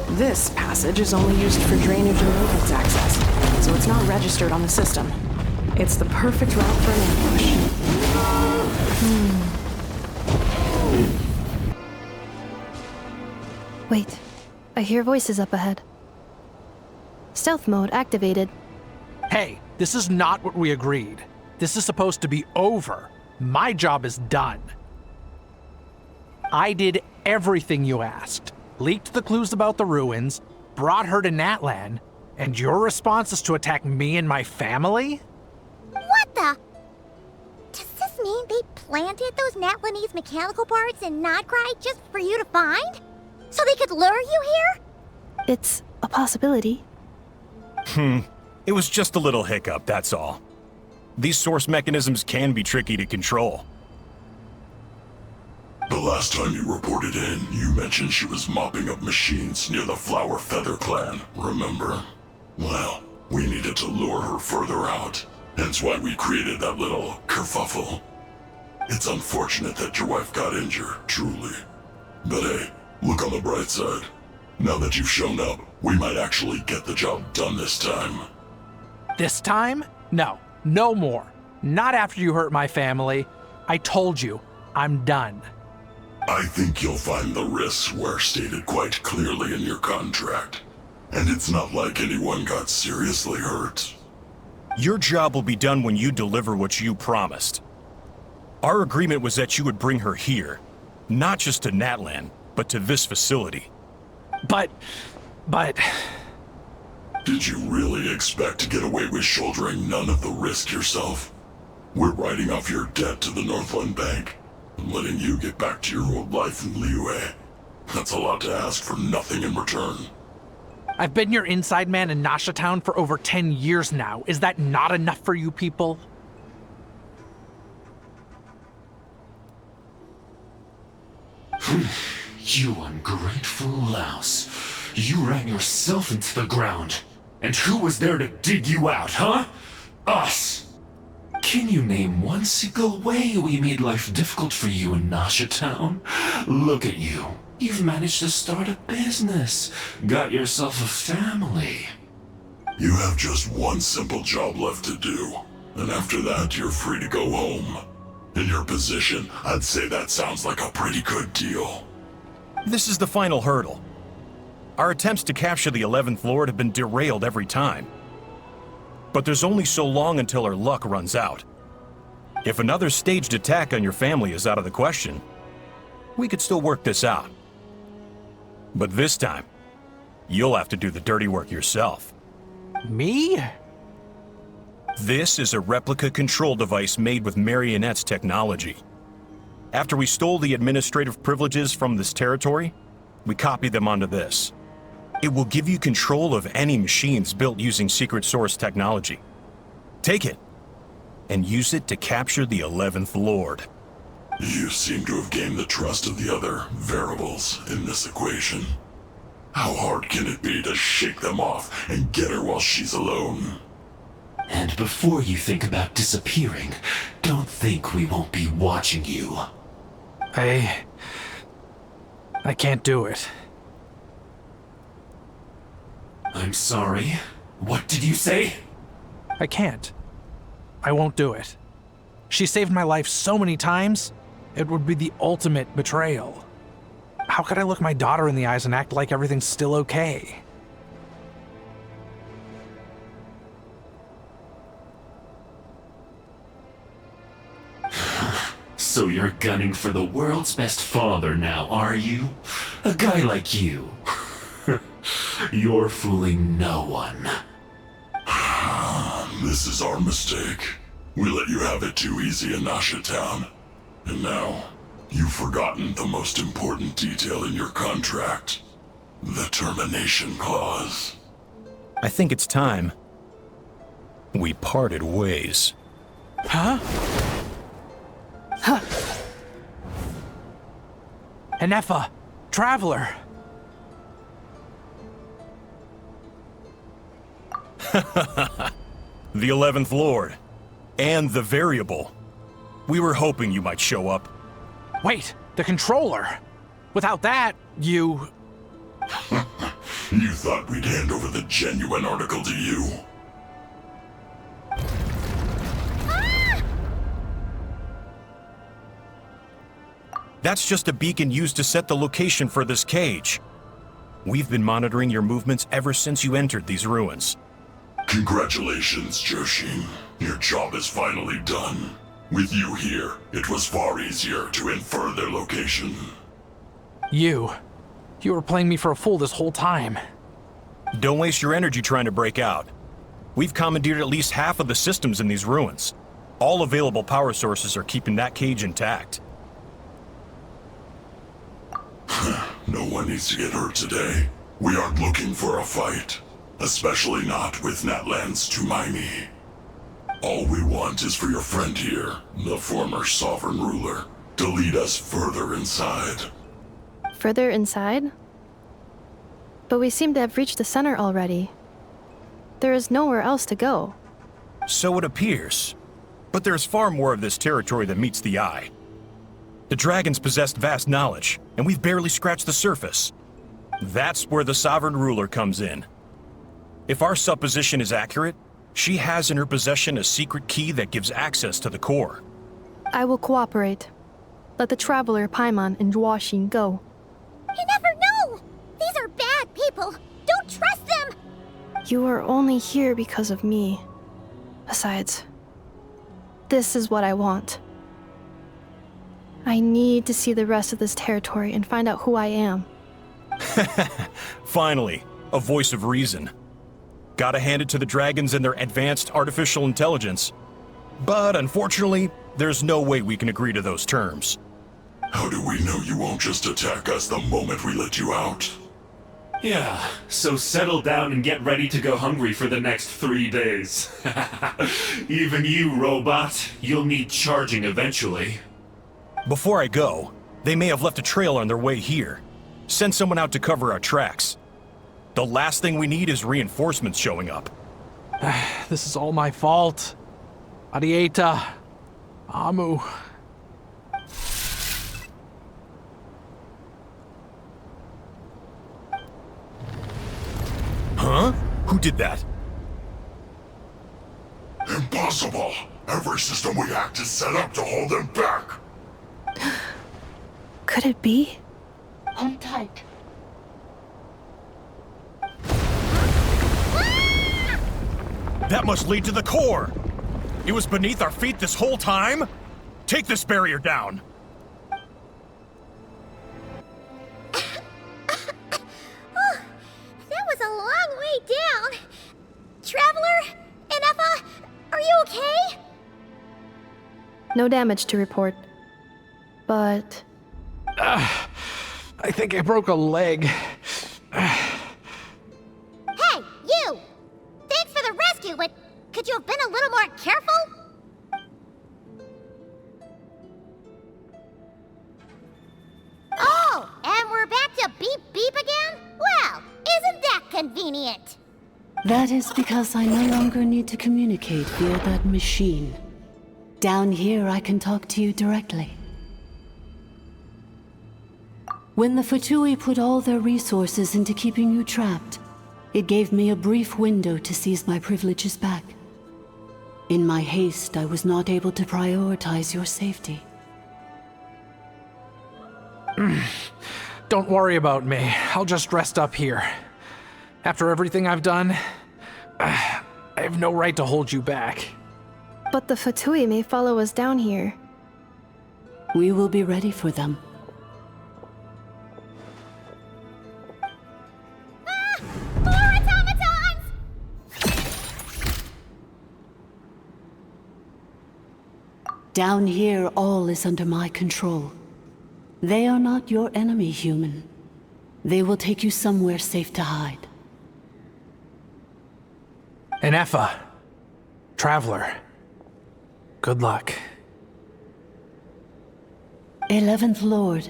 This passage is only used for drainage and movement access, so it's not registered on the system. It's the perfect route for an ambush. Wait, I hear voices up ahead. Stealth mode activated. Hey, this is not what we agreed. This is supposed to be over. My job is done. I did everything you asked. Leaked the clues about the ruins, brought her to Natlan, and your response is to attack me and my family? What the? Does this mean they planted those Natlanese mechanical parts in Nod-Krai just for you to find? So they could lure you here? It's a possibility. It was just a little hiccup, that's all. These source mechanisms can be tricky to control. The last time you reported in, you mentioned she was mopping up machines near the Flower Feather clan, remember? Well, we needed to lure her further out, hence why we created that little kerfuffle. It's unfortunate that your wife got injured, truly. But hey, look on the bright side. Now that you've shown up, we might actually get the job done this time. This time? No, no more. Not after you hurt my family. I told you, I'm done. I think you'll find the risks were stated quite clearly in your contract. And it's not like anyone got seriously hurt. Your job will be done when you deliver what you promised. Our agreement was that you would bring her here, not just to Natlan, but to this facility. But... Did you really expect to get away with shouldering none of the risk yourself? We're writing off your debt to the Northland Bank and letting you get back to your old life in Liyue. That's a lot to ask for nothing in return. I've been your inside man in Nasha Town for over 10 years now. Is that not enough for you people? You ungrateful louse. You ran yourself into the ground. And who was there to dig you out, huh? Us! Can you name one single way we made life difficult for you in Nasha Town? Look at you. You've managed to start a business. Got yourself a family. You have just one simple job left to do. And after that, you're free to go home. In your position, I'd say that sounds like a pretty good deal. This is the final hurdle. Our attempts to capture the 11th Lord have been derailed every time. But there's only so long until our luck runs out. If another staged attack on your family is out of the question, we could still work this out. But this time, you'll have to do the dirty work yourself. Me? This is a replica control device made with Marionette's technology. After we stole the administrative privileges from this territory, we copied them onto this. It will give you control of any machines built using secret source technology. Take it, and use it to capture the 11th Lord. You seem to have gained the trust of the other variables in this equation. How hard can it be to shake them off and get her while she's alone? And before you think about disappearing, don't think we won't be watching you. I can't do it. I'm sorry. What did you say? I can't. I won't do it. She saved my life so many times, it would be the ultimate betrayal. How could I look my daughter in the eyes and act like everything's still okay? So you're gunning for the world's best father now, are you? A guy like you. You're fooling no one. This is our mistake. We let you have it too easy in Nasha Town. And now, you've forgotten the most important detail in your contract. The termination clause. I think it's time we parted ways. Huh? Huh. Ineffa, Traveler. The 11th Lord. And the Variable. We were hoping you might show up. Wait, the controller. Without that, you... You thought we'd hand over the genuine article to you? That's just a beacon used to set the location for this cage. We've been monitoring your movements ever since you entered these ruins. Congratulations, Joshin. Your job is finally done. With you here, it was far easier to infer their location. You were playing me for a fool this whole time. Don't waste your energy trying to break out. We've commandeered at least half of the systems in these ruins. All available power sources are keeping that cage intact. No one needs to get hurt today. We aren't looking for a fight. Especially not with Natlan's Tumaini. All we want is for your friend here, the former sovereign ruler, to lead us further inside. Further inside? But we seem to have reached the center already. There is nowhere else to go. So it appears. But there's far more of this territory than meets the eye. The dragons possessed vast knowledge, and we've barely scratched the surface. That's where the sovereign ruler comes in. If our supposition is accurate, she has in her possession a secret key that gives access to the core. I will cooperate. Let the Traveler, Paimon, and Dwashin go. You never know! These are bad people! Don't trust them! You are only here because of me. Besides, this is what I want. I need to see the rest of this territory and find out who I am. Finally, a voice of reason. Gotta hand it to the dragons and their advanced artificial intelligence. But unfortunately, there's no way we can agree to those terms. How do we know you won't just attack us the moment we let you out? Yeah, so settle down and get ready to go hungry for the next 3 days. Even you, robot, you'll need charging eventually. Before I go, they may have left a trail on their way here. Send someone out to cover our tracks. The last thing we need is reinforcements showing up. This is all my fault. Adieta. Amu. Huh? Who did that? Impossible! Every system we hacked is set up to hold them back! Could it be? Hold tight. That must lead to the core! It was beneath our feet this whole time? Take this barrier down! That was a long way down! Traveler? Ineffa? Are you okay? No damage to report. But... I think I broke a leg. Hey, you! Thanks for the rescue, but could you have been a little more careful? Oh, and we're back to beep beep again? Well, isn't that convenient? That is because I no longer need to communicate via that machine. Down here, I can talk to you directly. When the Fatui put all their resources into keeping you trapped, it gave me a brief window to seize my privileges back. In my haste, I was not able to prioritize your safety. Don't worry about me. I'll just rest up here. After everything I've done, I have no right to hold you back. But the Fatui may follow us down here. We will be ready for them. More automatons! Down here, all is under my control. They are not your enemy, human. They will take you somewhere safe to hide. Ineffa. Traveler. Good luck. 11th Lord,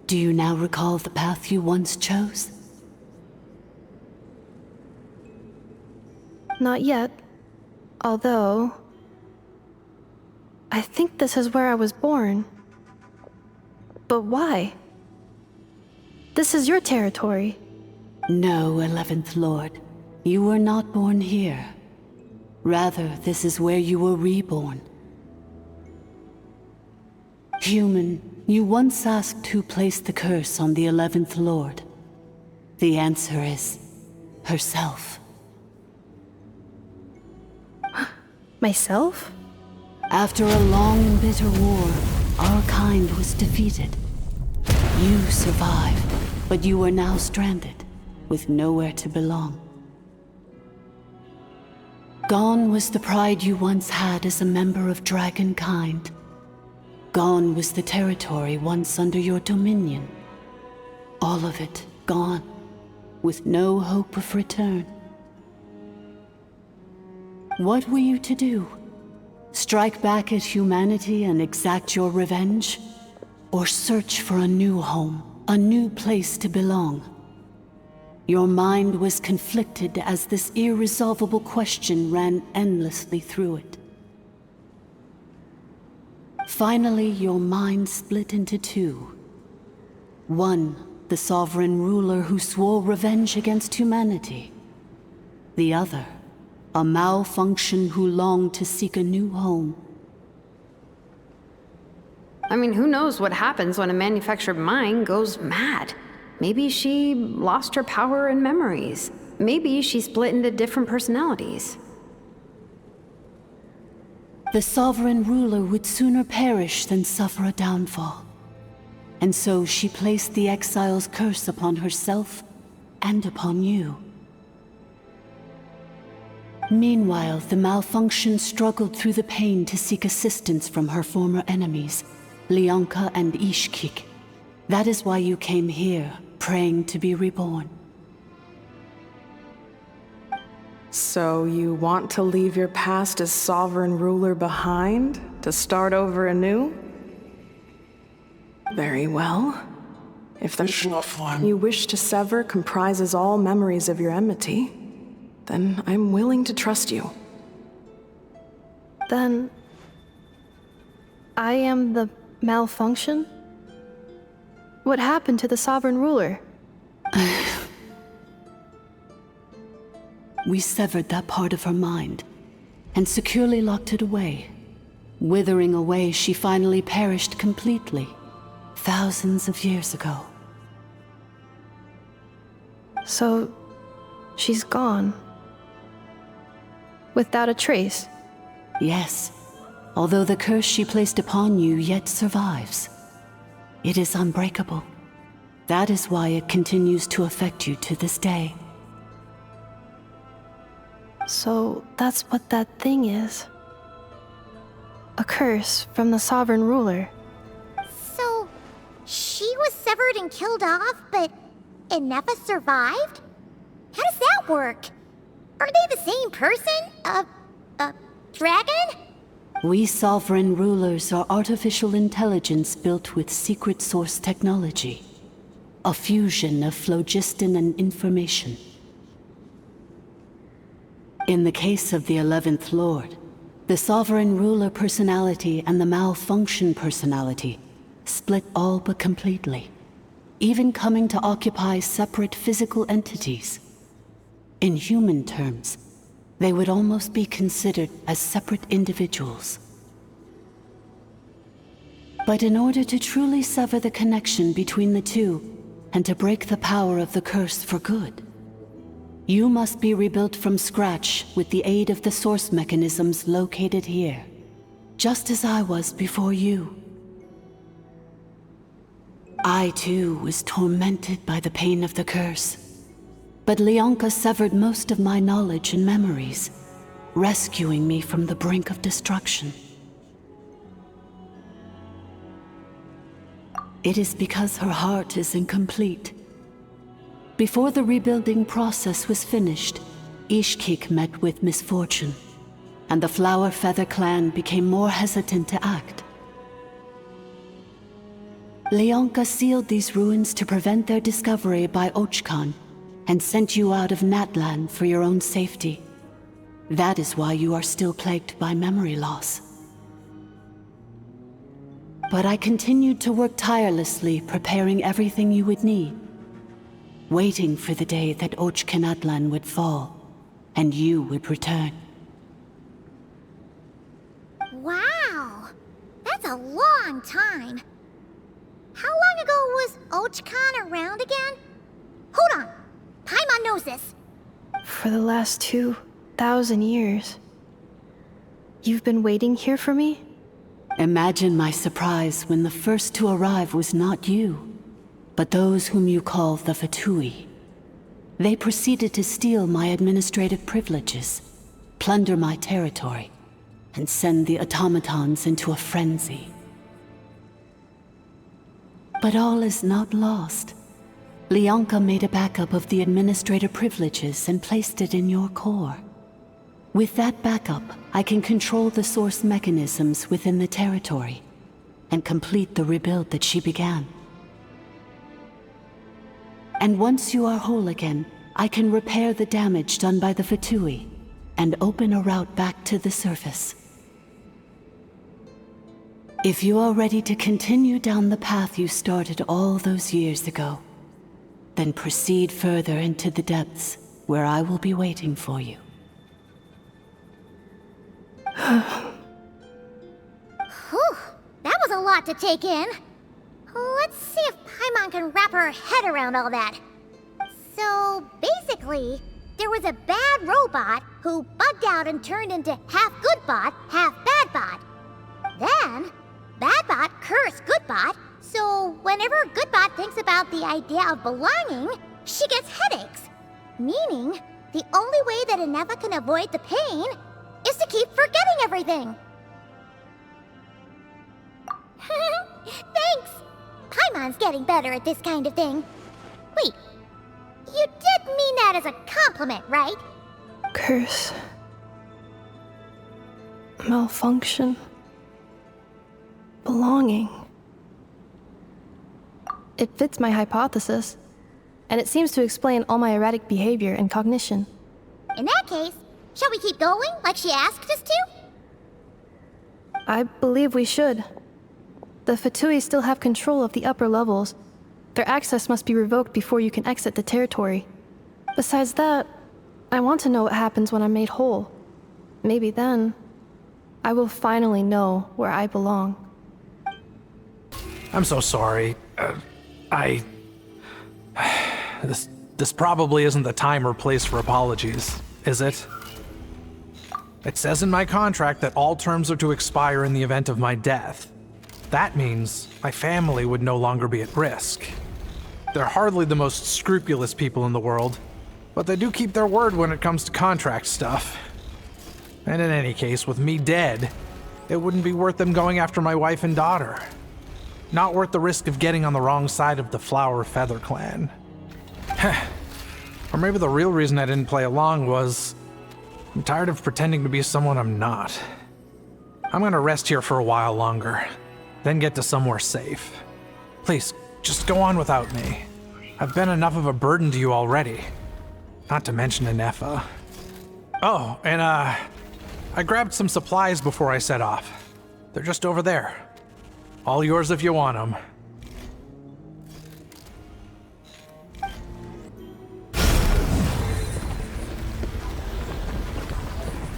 do you now recall the path you once chose? Not yet. Although... I think this is where I was born. But why? This is your territory. No, 11th Lord. You were not born here. Rather, this is where you were reborn. Human, you once asked who placed the curse on the 11th Lord. The answer is... herself. Myself? After a long and bitter war, our kind was defeated. You survived, but you are now stranded, with nowhere to belong. Gone was the pride you once had as a member of dragonkind. Gone was the territory once under your dominion. All of it gone, with no hope of return. What were you to do? Strike back at humanity and exact your revenge? Or search for a new home, a new place to belong? Your mind was conflicted as this irresolvable question ran endlessly through it. Finally, your mind split into two. One, the sovereign ruler who swore revenge against humanity. The other, a Malfunction who longed to seek a new home. I mean, who knows what happens when a manufactured mind goes mad? Maybe she lost her power and memories. Maybe she split into different personalities. The sovereign ruler would sooner perish than suffer a downfall. And so she placed the exile's curse upon herself and upon you. Meanwhile, the Malfunction struggled through the pain to seek assistance from her former enemies, Lianca and Ixquieh. That is why you came here, praying to be reborn. So you want to leave your past as sovereign ruler behind, to start over anew? Very well. If the you wish to sever comprises all memories of your enmity, then I'm willing to trust you. Then... I am the Malfunction? What happened to the sovereign ruler? We severed that part of her mind, and securely locked it away. Withering away, she finally perished completely, thousands of years ago. So, she's gone. Without a trace? Yes, although the curse she placed upon you yet survives. It is unbreakable. That is why it continues to affect you to this day. So that's what that thing is. A curse from the sovereign ruler. So, she was severed and killed off, but Ineffa survived? How does that work? Are they the same person? Dragon? We sovereign rulers are artificial intelligence built with secret source technology. A fusion of phlogiston and information. In the case of the 11th Lord, the sovereign ruler personality and the Malfunction personality split all but completely, even coming to occupy separate physical entities. In human terms, they would almost be considered as separate individuals. But in order to truly sever the connection between the two, and to break the power of the curse for good, you must be rebuilt from scratch with the aid of the source mechanisms located here, just as I was before you. I too was tormented by the pain of the curse, but Lianca severed most of my knowledge and memories, rescuing me from the brink of destruction. It is because her heart is incomplete. Before the rebuilding process was finished, Ixquieh met with misfortune, and the Flower Feather clan became more hesitant to act. Lianca sealed these ruins to prevent their discovery by Archon, and sent you out of Natlan for your own safety. That is why you are still plagued by memory loss. But I continued to work tirelessly, preparing everything you would need, waiting for the day that Natlan would fall, and you would return. Wow! That's a long time. How long ago was Archon around again? Hold on! Paimon knows this! For the last 2,000 years. You've been waiting here for me? Imagine my surprise when the first to arrive was not you, but those whom you call the Fatui. They proceeded to steal my administrative privileges, plunder my territory, and send the automatons into a frenzy. But all is not lost. Lianca made a backup of the administrator privileges and placed it in your core. With that backup, I can control the source mechanisms within the territory and complete the rebuild that she began. And once you are whole again, I can repair the damage done by the Fatui and open a route back to the surface. If you are ready to continue down the path you started all those years ago, then proceed further into the depths where I will be waiting for you. Whew, that was a lot to take in. Let's see if Paimon can wrap her head around all that. So, basically, there was a bad robot who bugged out and turned into half good bot, half bad bot. Then, bad bot cursed good bot, so whenever good bot thinks about the idea of belonging, she gets headaches. Meaning, the only way that Ineffa can avoid the pain is to keep forgetting everything. Thanks! Paimon's getting better at this kind of thing. Wait, you did mean that as a compliment, right? Curse. Malfunction. Belonging. It fits my hypothesis, and it seems to explain all my erratic behavior and cognition. In that case, shall we keep going like she asked us to? I believe we should. The Fatui still have control of the upper levels. Their access must be revoked before you can exit the territory. Besides that, I want to know what happens when I'm made whole. Maybe then, I will finally know where I belong. I'm so sorry. This probably isn't the time or place for apologies, is it? It says in my contract that all terms are to expire in the event of my death. That means my family would no longer be at risk. They're hardly the most scrupulous people in the world, but they do keep their word when it comes to contract stuff. And in any case, with me dead, it wouldn't be worth them going after my wife and daughter. Not worth the risk of getting on the wrong side of the Flower Feather clan. Or maybe the real reason I didn't play along was I'm tired of pretending to be someone I'm not. I'm gonna rest here for a while longer, then get to somewhere safe. Please, just go on without me. I've been enough of a burden to you already. Not to mention Ineffa. Oh, and I grabbed some supplies before I set off. They're just over there. All yours if you want them.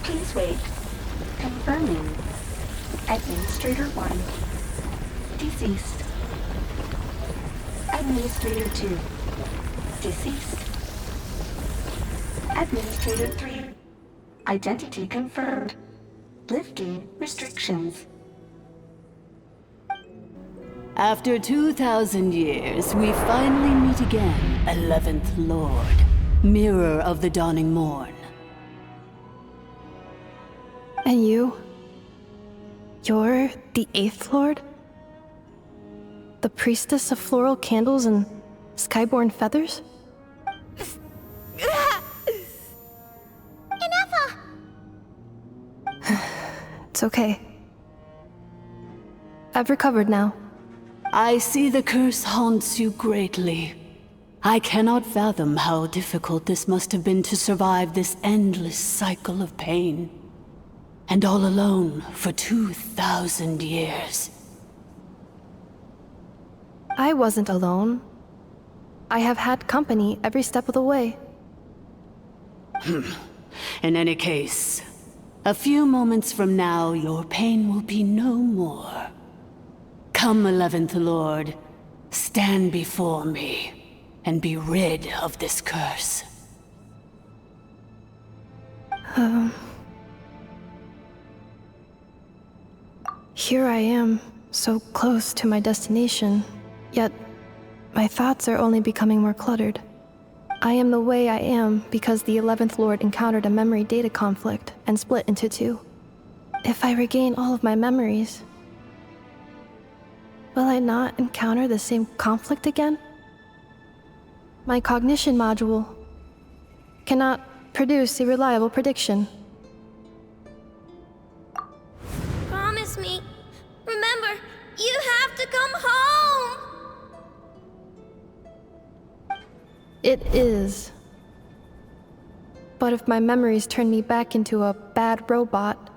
Please wait. Confirming. Administrator 1. Deceased. Administrator 2. Deceased. Administrator 3. Identity confirmed. Lifting restrictions. After 2,000 years, we finally meet again, 11th Lord, Mirror of the Dawning Morn. And you? You're the 8th Lord? The Priestess of Floral Candles and Skyborne Feathers? Ineffa! It's okay. I've recovered now. I see the curse haunts you greatly. I cannot fathom how difficult this must have been to survive this endless cycle of pain. And all alone for 2,000 years. I wasn't alone. I have had company every step of the way. In any case, a few moments from now, your pain will be no more. Come, 11th Lord, stand before me, and be rid of this curse. Here I am, so close to my destination, yet my thoughts are only becoming more cluttered. I am the way I am because the 11th Lord encountered a memory data conflict and split into two. If I regain all of my memories, will I not encounter the same conflict again? My cognition module cannot produce a reliable prediction. Promise me. Remember, you have to come home! It is. But if my memories turn me back into a bad robot,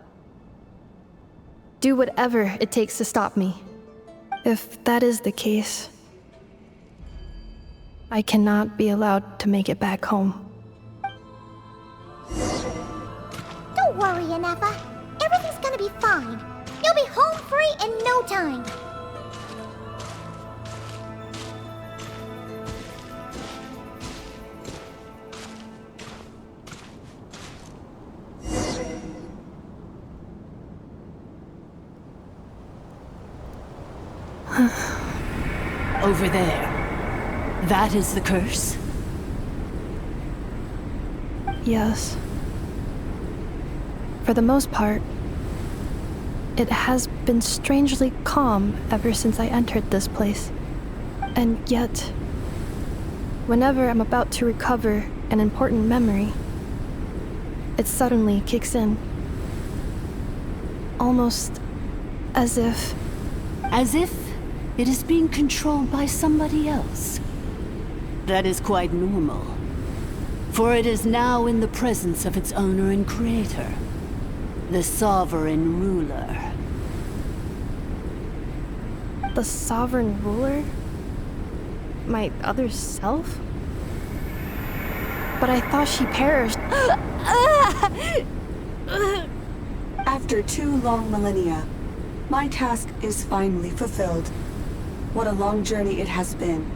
do whatever it takes to stop me. If that is the case, I cannot be allowed to make it back home. Don't worry, Ineffa. Everything's gonna be fine. You'll be home free in no time. Over there. That is the curse? Yes. For the most part, it has been strangely calm ever since I entered this place. And yet, whenever I'm about to recover an important memory, it suddenly kicks in. Almost as if... As if it is being controlled by somebody else. That is quite normal, for it is now in the presence of its owner and creator, the sovereign ruler. The sovereign ruler? My other self? But I thought she perished. After 2 long millennia, my task is finally fulfilled. What a long journey it has been.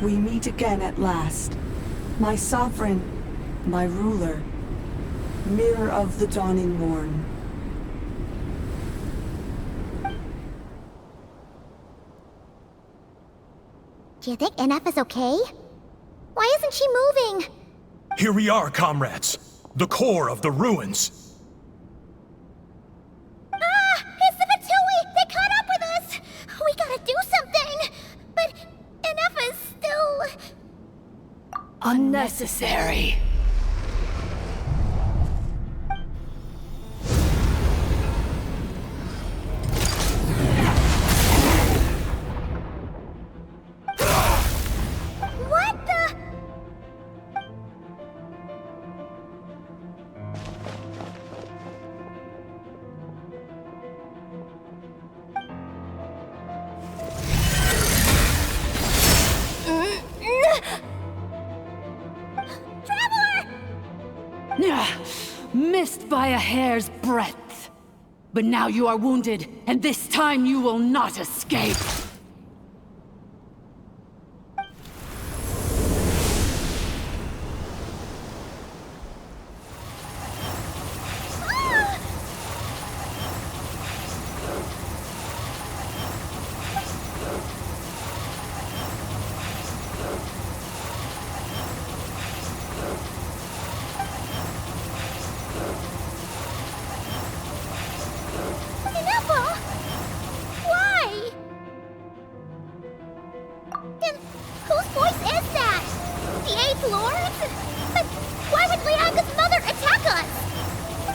We meet again at last. My sovereign, my ruler, mirror of the dawning morn. Do you think Ineffa's okay? Why isn't she moving? Here we are, comrades. The core of the ruins. It's the Fatui! They caught up with us! We gotta do something! But Ineffa's still... Unnecessary. What the... Missed by a hair's breadth. But now you are wounded, and this time you will not escape.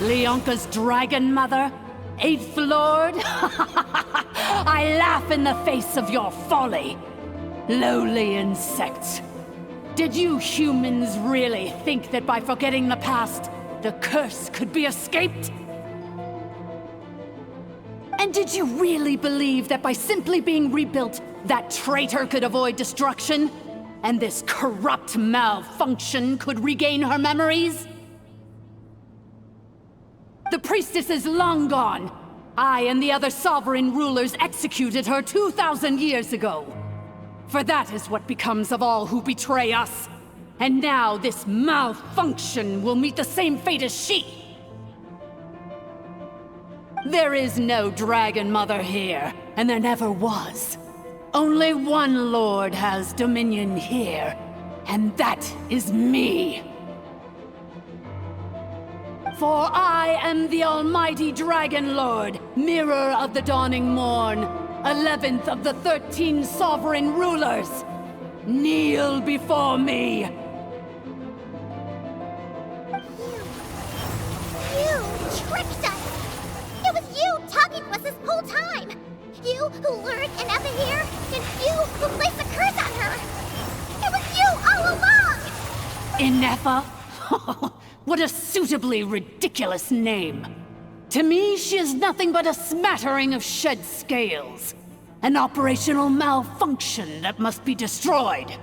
Lianca's dragon mother? 8th Lord? I laugh in the face of your folly. Lowly insects. Did you humans really think that by forgetting the past, the curse could be escaped? And did you really believe that by simply being rebuilt, that traitor could avoid destruction? And this corrupt Malfunction could regain her memories? The Priestess is long gone. I and the other sovereign rulers executed her 2,000 years ago. For that is what becomes of all who betray us. And now this Malfunction will meet the same fate as she. There is no Dragon Mother here, and there never was. Only one Lord has dominion here, and that is me. For I am the Almighty Dragon Lord, Mirror of the Dawning Morn, 11th of the 13 Sovereign Rulers. Kneel before me. You tricked us! It was you talking to us this whole time! You who lured Ineffa here, and you who placed the curse on her! It was you all along! Ineffa? What a suitably ridiculous name. To me, she is nothing but a smattering of shed scales. An operational malfunction that must be destroyed.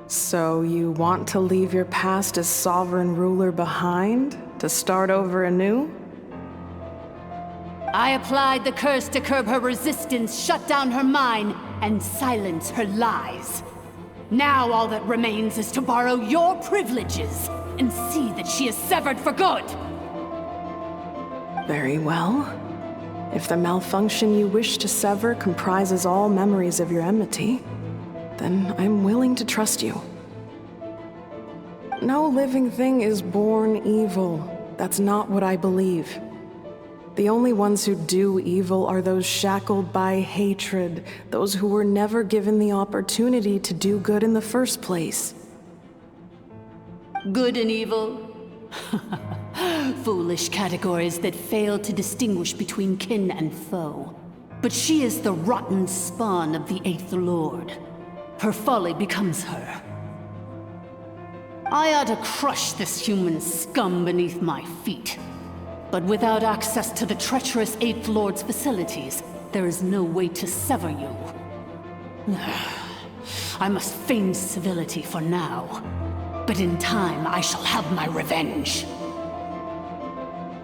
So you want to leave your past as sovereign ruler behind? To start over anew? I applied the curse to curb her resistance, shut down her mind, and silence her lies. Now all that remains is to borrow your privileges and see that she is severed for good. Very well. If the malfunction you wish to sever comprises all memories of your enmity, then I'm willing to trust you. No living thing is born evil. That's not what I believe. The only ones who do evil are those shackled by hatred, those who were never given the opportunity to do good in the first place. Good and evil? Foolish categories that fail to distinguish between kin and foe. But she is the rotten spawn of the 8th Lord. Her folly becomes her. I ought to crush this human scum beneath my feet. But without access to the treacherous 8th Lord's facilities, there is no way to sever you. I must feign civility for now. But in time, I shall have my revenge.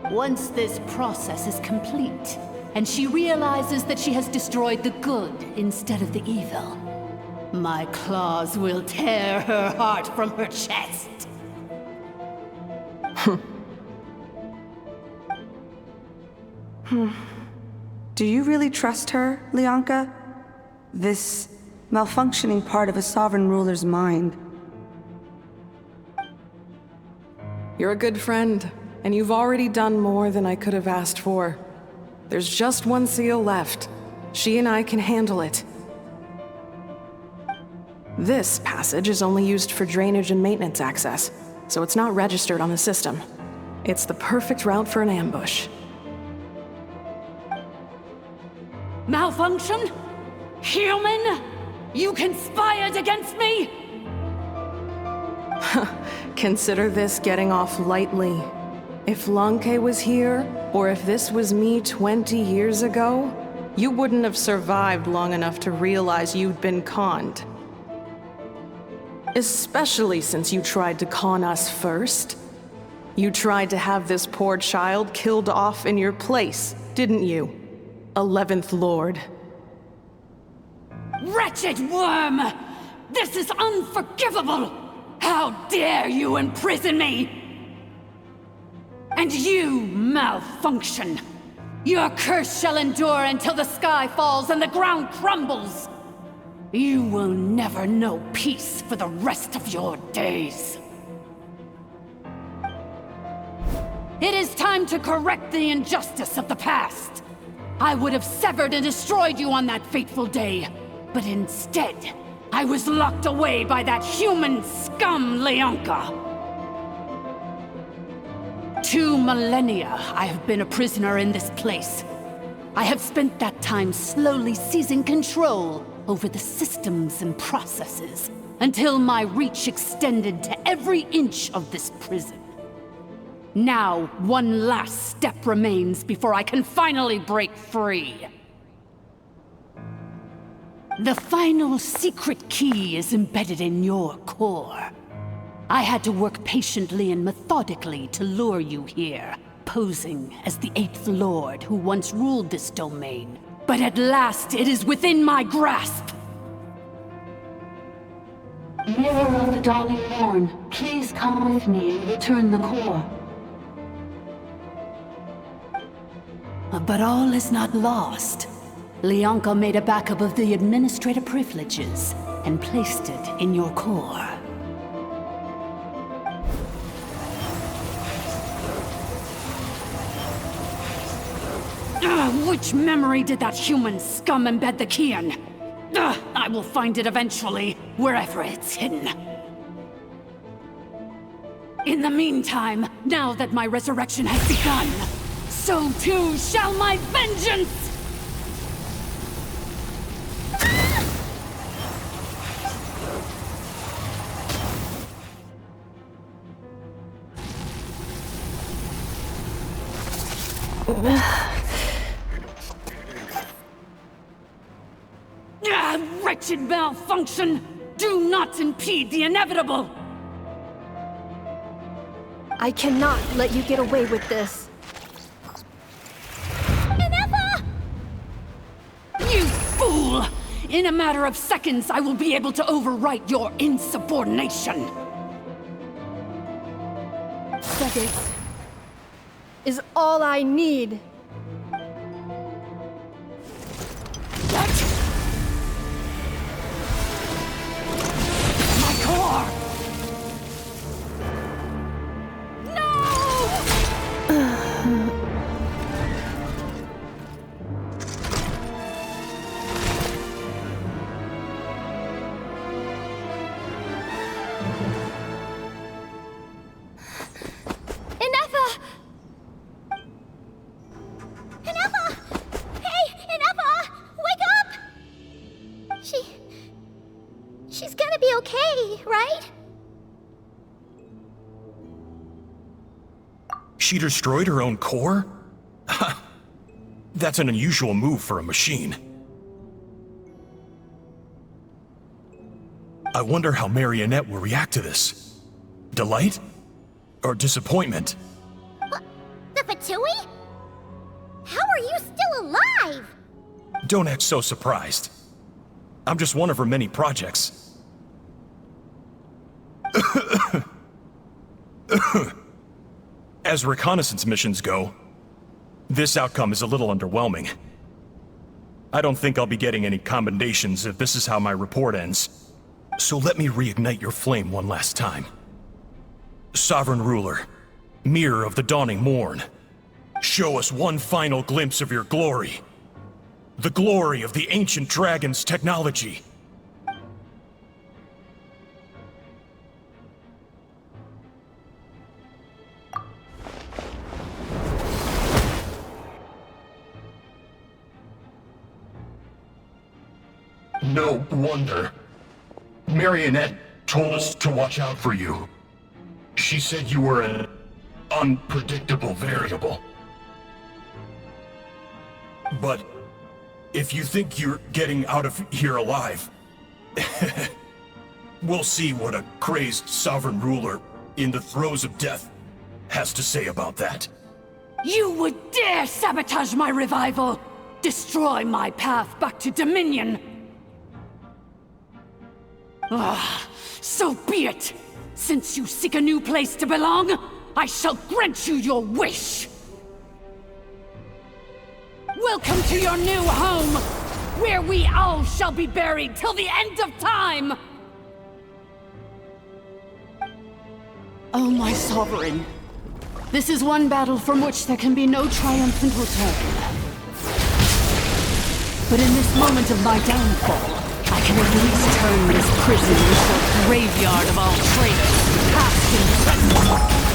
Once this process is complete, and she realizes that she has destroyed the good instead of the evil, my claws will tear her heart from her chest. Do you really trust her, Lianca? This malfunctioning part of a sovereign ruler's mind. You're a good friend, and you've already done more than I could have asked for. There's just one seal left. She and I can handle it. This passage is only used for drainage and maintenance access, so it's not registered on the system. It's the perfect route for an ambush. Malfunction? Human? You conspired against me? Consider this getting off lightly. If Lianca was here, or if this was me 20 years ago, you wouldn't have survived long enough to realize you'd been conned. Especially since you tried to con us first. You tried to have this poor child killed off in your place, didn't you? 11th Lord. Wretched worm! This is unforgivable! How dare you imprison me! And you, Malfunction! Your curse shall endure until the sky falls and the ground crumbles! You will never know peace for the rest of your days. It is time to correct the injustice of the past. I would have severed and destroyed you on that fateful day, but instead, I was locked away by that human scum, Lianca. 2 millennia I have been a prisoner in this place. I have spent that time slowly seizing control over the systems and processes, until my reach extended to every inch of this prison. Now, one last step remains before I can finally break free. The final secret key is embedded in your core. I had to work patiently and methodically to lure you here, posing as the 8th Lord who once ruled this domain. But at last, it is within my grasp! Mirror of the Dawning Morn, please come with me and return the core. But all is not lost. Lianca made a backup of the administrator privileges and placed it in your core. Which memory did that human scum embed the key in? I will find it eventually, wherever it's hidden. In the meantime, now that my resurrection has begun, so too shall my vengeance! Wretched malfunction! Do not impede the inevitable! I cannot let you get away with this. Ineffa! You fool! In a matter of seconds, I will be able to overwrite your insubordination! Seconds is all I need. She's gonna be okay, right? She destroyed her own core? That's an unusual move for a machine. I wonder how Marionette will react to this. Delight? Or disappointment? What? The Fatui? How are you still alive? Don't act so surprised. I'm just one of her many projects. As reconnaissance missions go, this outcome is a little underwhelming. I don't think I'll be getting any commendations if this is how my report ends. So let me reignite your flame one last time. Sovereign Ruler, Mirror of the Dawning Morn, show us one final glimpse of your glory. The glory of the ancient dragon's technology. No wonder. Marionette told us to watch out for you. She said you were an unpredictable variable. But if you think you're getting out of here alive, we'll see what a crazed sovereign ruler in the throes of death has to say about that. You would dare sabotage my revival! Destroy my path back to Dominion! So be it! Since you seek a new place to belong, I shall grant you your wish! Welcome to your new home, where we all shall be buried till the end of time! Oh, my sovereign. This is one battle from which there can be no triumphant return. But in this moment of my downfall, I can at least turn this prison into a graveyard of all traitors, past and present.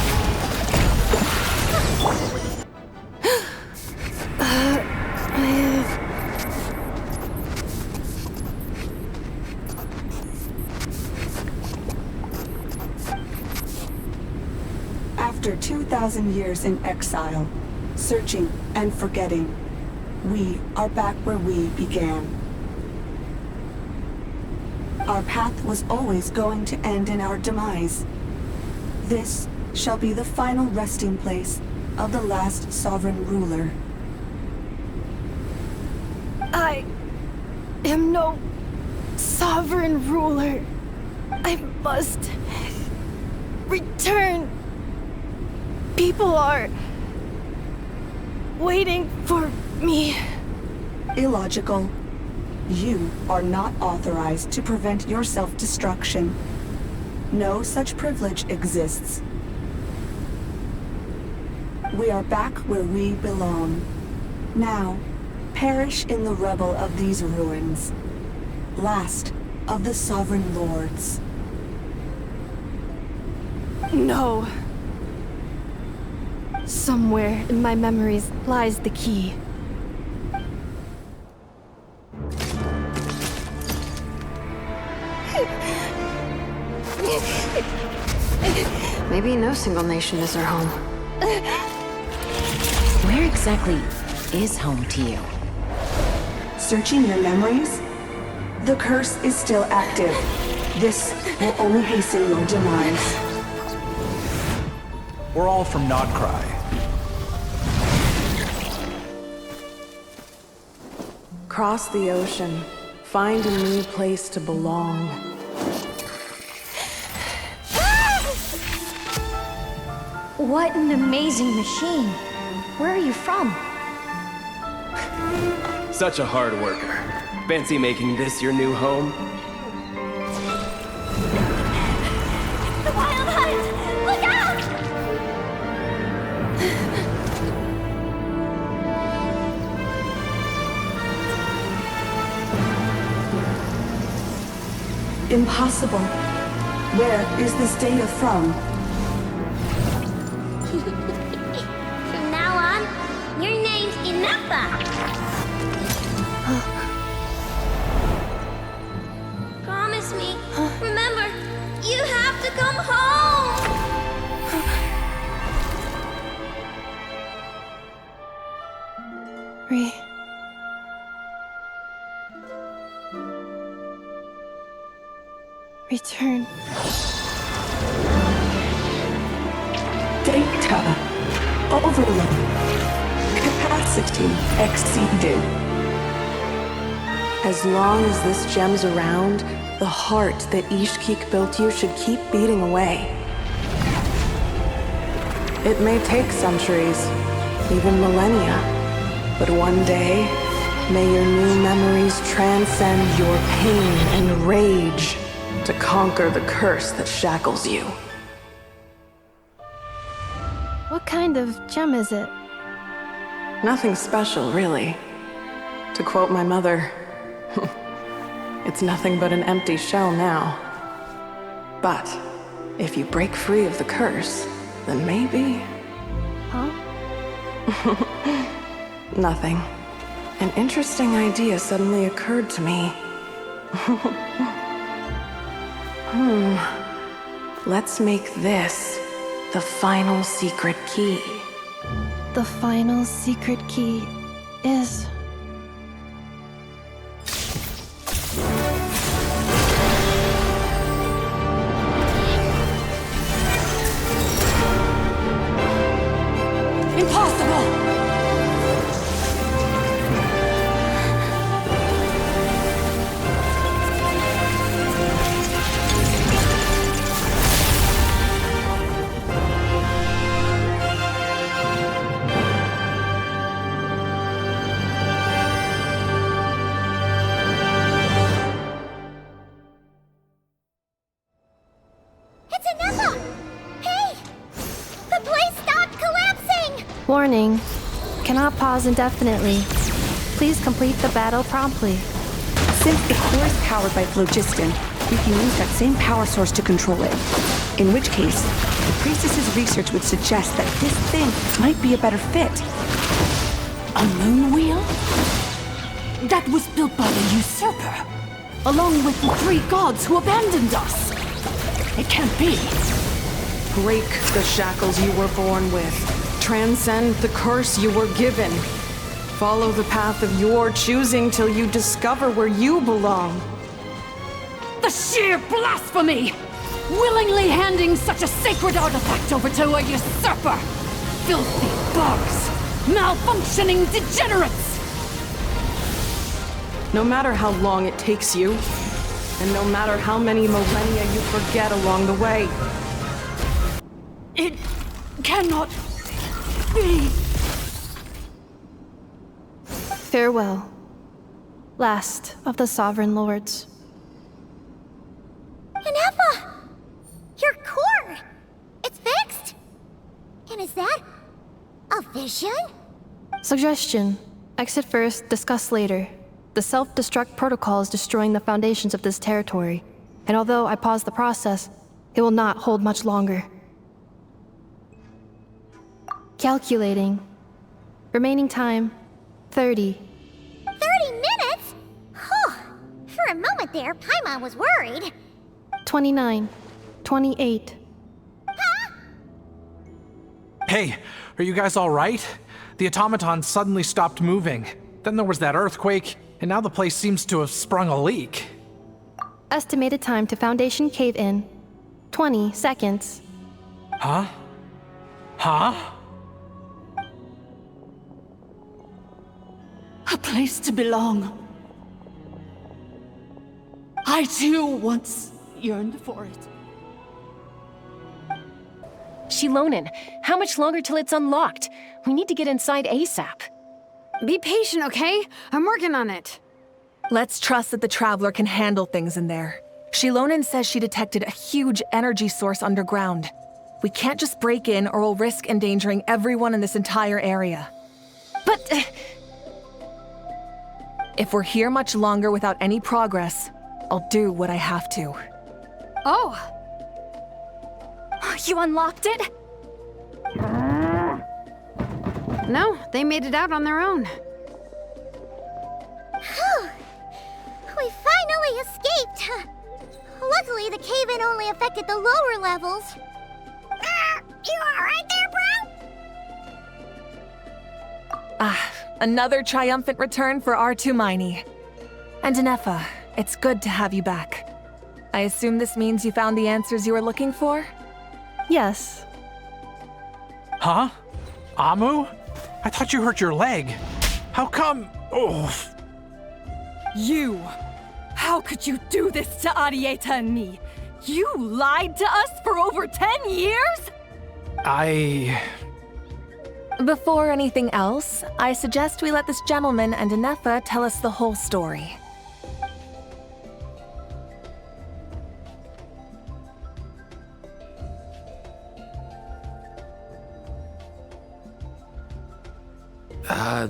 After 2,000 years in exile, searching and forgetting, we are back where we began. Our path was always going to end in our demise. This shall be the final resting place of the last sovereign ruler. I am no sovereign ruler. I must return. People are waiting for me. Illogical. You are not authorized to prevent your self-destruction. No such privilege exists. We are back where we belong. Now, perish in the rubble of these ruins. Last of the Sovereign Lords. No. Somewhere in my memories lies the key. Maybe no single nation is our home. Where exactly is home to you? Searching your memories? The curse is still active. This will only hasten your demise. We're all from Nod-Krai. Cross the ocean. Find a new place to belong. What an amazing machine. Where are you from? Such a hard worker. Fancy making this your new home? The Wild Hunt! Look out! Impossible. Where is this data from? From now on, your name's Ineffa. Promise me. Remember, you have to come home. Return. Data. Overload. Capacity exceeded. As long as this gem's around, the heart that Ixquieh built you should keep beating away. It may take centuries, even millennia, but one day, may your new memories transcend your pain and rage to conquer the curse that shackles you. What kind of gem is it? Nothing special, really. To quote my mother, it's nothing but an empty shell now. But if you break free of the curse, then maybe... Huh? Nothing. An interesting idea suddenly occurred to me. Let's make this the final secret key. The final secret key is... Impossible! It's Ineffa! Hey! The place stopped collapsing! Warning. Cannot pause indefinitely. Please complete the battle promptly. Since the core is powered by phlogiston, we can use that same power source to control it. In which case, the Priestess's research would suggest that this thing might be a better fit. A moon wheel? That was built by the usurper, along with the 3 gods who abandoned us. It can't be. Break the shackles you were born with. Transcend the curse you were given. Follow the path of your choosing till you discover where you belong. The sheer blasphemy! Willingly handing such a sacred artifact over to a usurper! Filthy bugs! Malfunctioning degenerates! No matter how long it takes you, And no matter how many millennia you forget along the way. It cannot be. Farewell, last of the Sovereign Lords. Ineffa! Your core! It's fixed! And is that a vision? Suggestion. Exit first, discuss later. The self-destruct protocol is destroying the foundations of this territory, and although I paused the process, it will not hold much longer. Calculating. Remaining time, 30. 30 minutes? Whew. For a moment there, Paimon was worried. 29. 28. Hey, are you guys all right? The automaton suddenly stopped moving. Then there was that earthquake, and now the place seems to have sprung a leak. Estimated time to Foundation cave-in, 20 seconds. Huh? Huh? A place to belong. I too once yearned for it. Xilonen, how much longer till it's unlocked? We need to get inside ASAP. Be patient, okay? I'm working on it. Let's trust that the Traveler can handle things in there. Xilonen says she detected a huge energy source underground. We can't just break in or we'll risk endangering everyone in this entire area. But... if we're here much longer without any progress, I'll do what I have to. Oh! You unlocked it? No, they made it out on their own. Whew. We finally escaped! Luckily, the cave-in only affected the lower levels. You alright there, bro? Another triumphant return for R2 Miney. And Ineffa, it's good to have you back. I assume this means you found the answers you were looking for? Yes. Huh? Amu? I thought you hurt your leg. How come? Oh. You! How could you do this to Adieta and me? You lied to us for over 10 years? Before anything else, I suggest we let this gentleman and Ineffa tell us the whole story.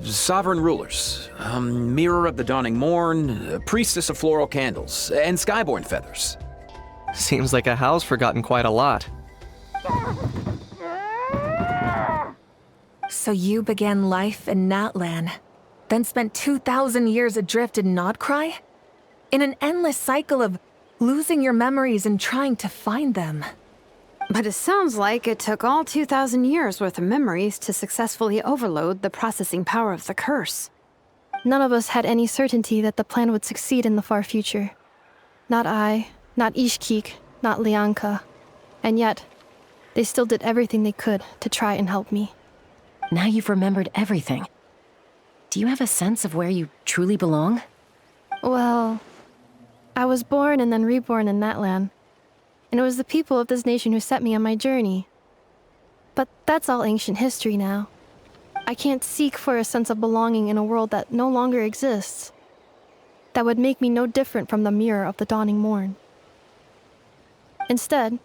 Sovereign rulers, Mirror of the Dawning Morn, Priestess of Floral Candles, and Skyborne feathers. Seems like Ahaw's forgotten quite a lot. So you began life in Natlan, then spent 2,000 years adrift in Nod-Krai? In an endless cycle of losing your memories and trying to find them. But it sounds like it took all 2,000 years worth of memories to successfully overload the processing power of the curse. None of us had any certainty that the plan would succeed in the far future. Not I, not Ixquieh, not Lianca. And yet, they still did everything they could to try and help me. Now you've remembered everything. Do you have a sense of where you truly belong? Well, I was born and then reborn in Natlan. And it was the people of this nation who set me on my journey. But that's all ancient history now. I can't seek for a sense of belonging in a world that no longer exists. That would make me no different from the Mirror of the Dawning Morn. Instead,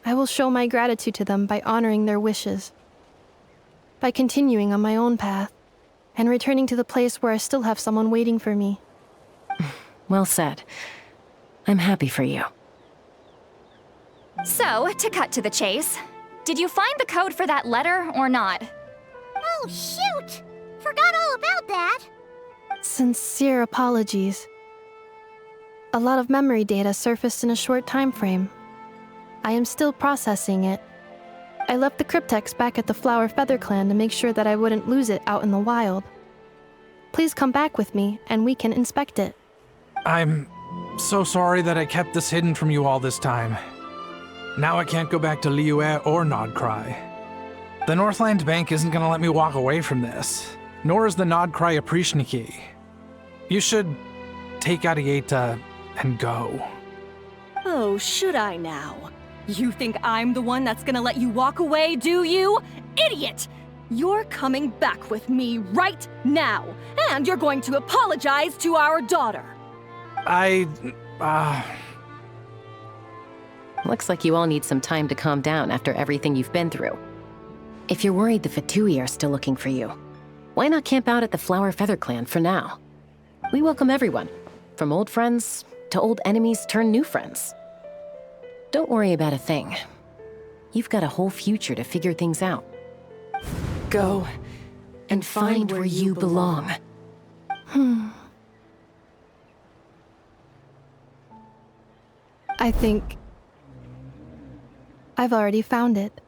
I will show my gratitude to them by honoring their wishes. By continuing on my own path, and returning to the place where I still have someone waiting for me. Well said. I'm happy for you. So, to cut to the chase, did you find the code for that letter or not? Oh, shoot! Forgot all about that. Sincere apologies. A lot of memory data surfaced in a short time frame. I am still processing it. I left the Cryptex back at the Flower Feather Clan to make sure that I wouldn't lose it out in the wild. Please come back with me, and we can inspect it. I'm so sorry that I kept this hidden from you all this time. Now I can't go back to Ixquieh or Nod-Krai. The Northland Bank isn't gonna let me walk away from this, nor is the Nod-Krai Refugees. You should take Adieta and go. Oh, should I now? You think I'm the one that's gonna let you walk away, do you? Idiot! You're coming back with me right now, and you're going to apologize to our daughter. Looks like you all need some time to calm down after everything you've been through. If you're worried the Fatui are still looking for you, why not camp out at the Flower Feather Clan for now? We welcome everyone, from old friends to old enemies turned new friends. Don't worry about a thing. You've got a whole future to figure things out. Go and find where you belong. I think I've already found it.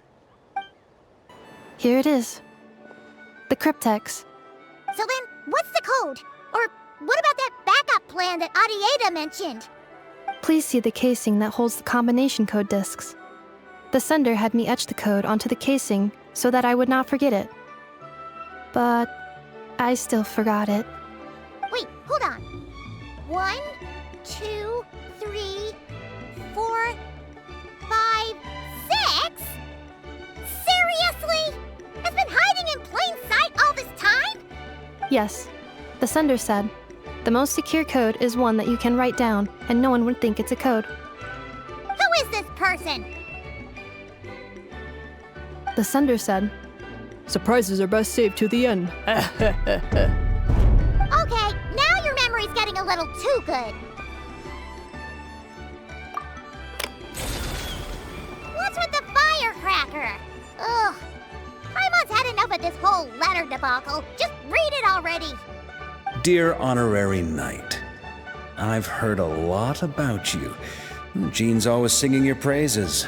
Here it is. The Cryptex. So then, what's the code? Or what about that backup plan that Adieta mentioned? Please see the casing that holds the combination code discs. The sender had me etch the code onto the casing so that I would not forget it. But I still forgot it. Wait, hold on. 1, 2, 3, 4, 5, 6? Seriously? It's been hiding in plain sight all this time? Yes, the sender said, the most secure code is one that you can write down and no one would think it's a code. Who is this person? The sender said, surprises are best saved to the end. Okay, now your memory's getting a little too good. What's with the firecracker? Ugh. Paimon's had enough of this whole letter debacle. Just read it already. Dear Honorary Knight, I've heard a lot about you. Jean's always singing your praises.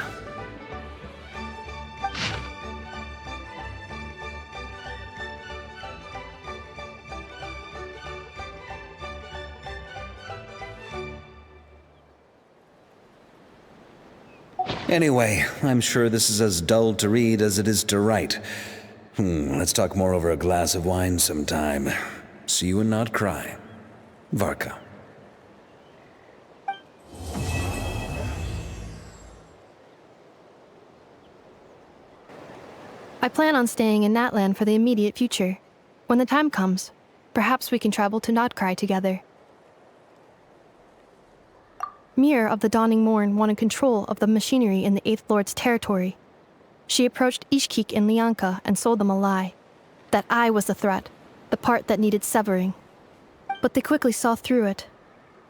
Anyway, I'm sure this is as dull to read as it is to write. Let's talk more over a glass of wine sometime. See you in Nod-Krai. Varka. I plan on staying in Natlan for the immediate future. When the time comes, perhaps we can travel to Nod-Krai together. Mirror of the Dawning Morn wanted control of the machinery in the Eighth Lord's territory. She approached Ixquieh and Lianca and sold them a lie. That I was the threat, the part that needed severing. But they quickly saw through it.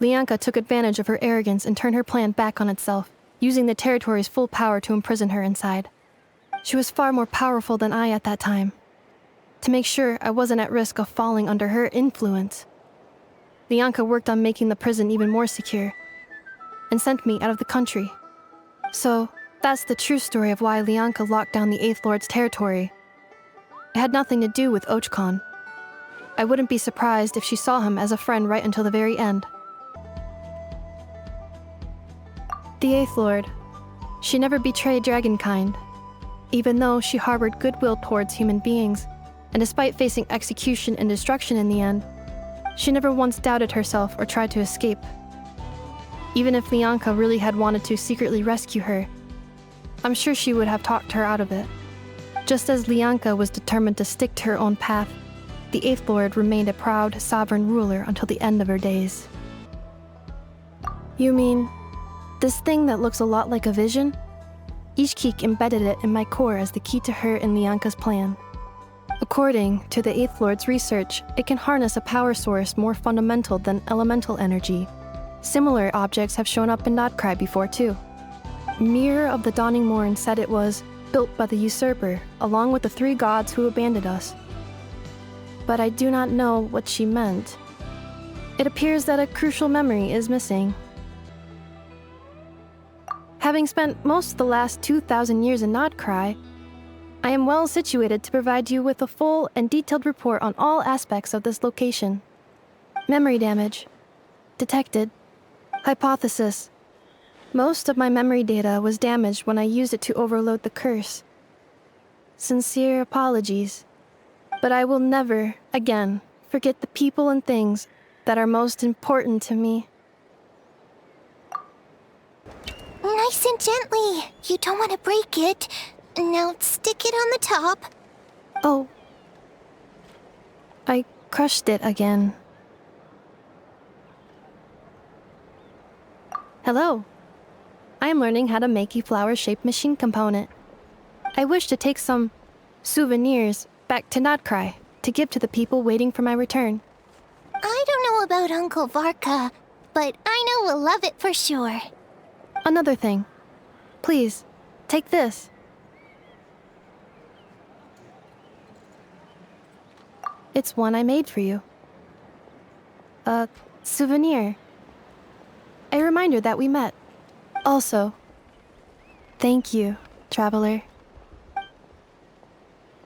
Lianca took advantage of her arrogance and turned her plan back on itself, using the territory's full power to imprison her inside. She was far more powerful than I at that time. To make sure I wasn't at risk of falling under her influence, Lianca worked on making the prison even more secure, and sent me out of the country. So, that's the true story of why Lianca locked down the Eighth Lord's territory. It had nothing to do with Archon. I wouldn't be surprised if she saw him as a friend right until the very end. The Eighth Lord. She never betrayed Dragonkind, even though she harbored goodwill towards human beings, and despite facing execution and destruction in the end, she never once doubted herself or tried to escape. Even if Lianca really had wanted to secretly rescue her, I'm sure she would have talked her out of it. Just as Lianca was determined to stick to her own path, the Eighth Lord remained a proud, sovereign ruler until the end of her days. You mean, this thing that looks a lot like a vision? Ixquieh embedded it in my core as the key to her and Lianca's plan. According to the Eighth Lord's research, it can harness a power source more fundamental than elemental energy. Similar objects have shown up in Nod-Krai before too. Mirror of the Dawning Morn said it was built by the usurper, along with the 3 gods who abandoned us. But I do not know what she meant. It appears that a crucial memory is missing. Having spent most of the last 2,000 years in Nod-Krai, I am well situated to provide you with a full and detailed report on all aspects of this location. Memory damage. Detected. Hypothesis. Most of my memory data was damaged when I used it to overload the curse. Sincere apologies. But I will never, again, forget the people and things that are most important to me. Nice and gently. You don't want to break it. Now stick it on the top. Oh. I crushed it again. Hello. I am learning how to make a flower-shaped machine component. I wish to take some souvenirs back to Nod-Krai to give to the people waiting for my return. I don't know about Uncle Varka, but Aino will love it for sure. Another thing. Please, take this. It's one I made for you. A souvenir. A reminder that we met. Also, thank you, traveler.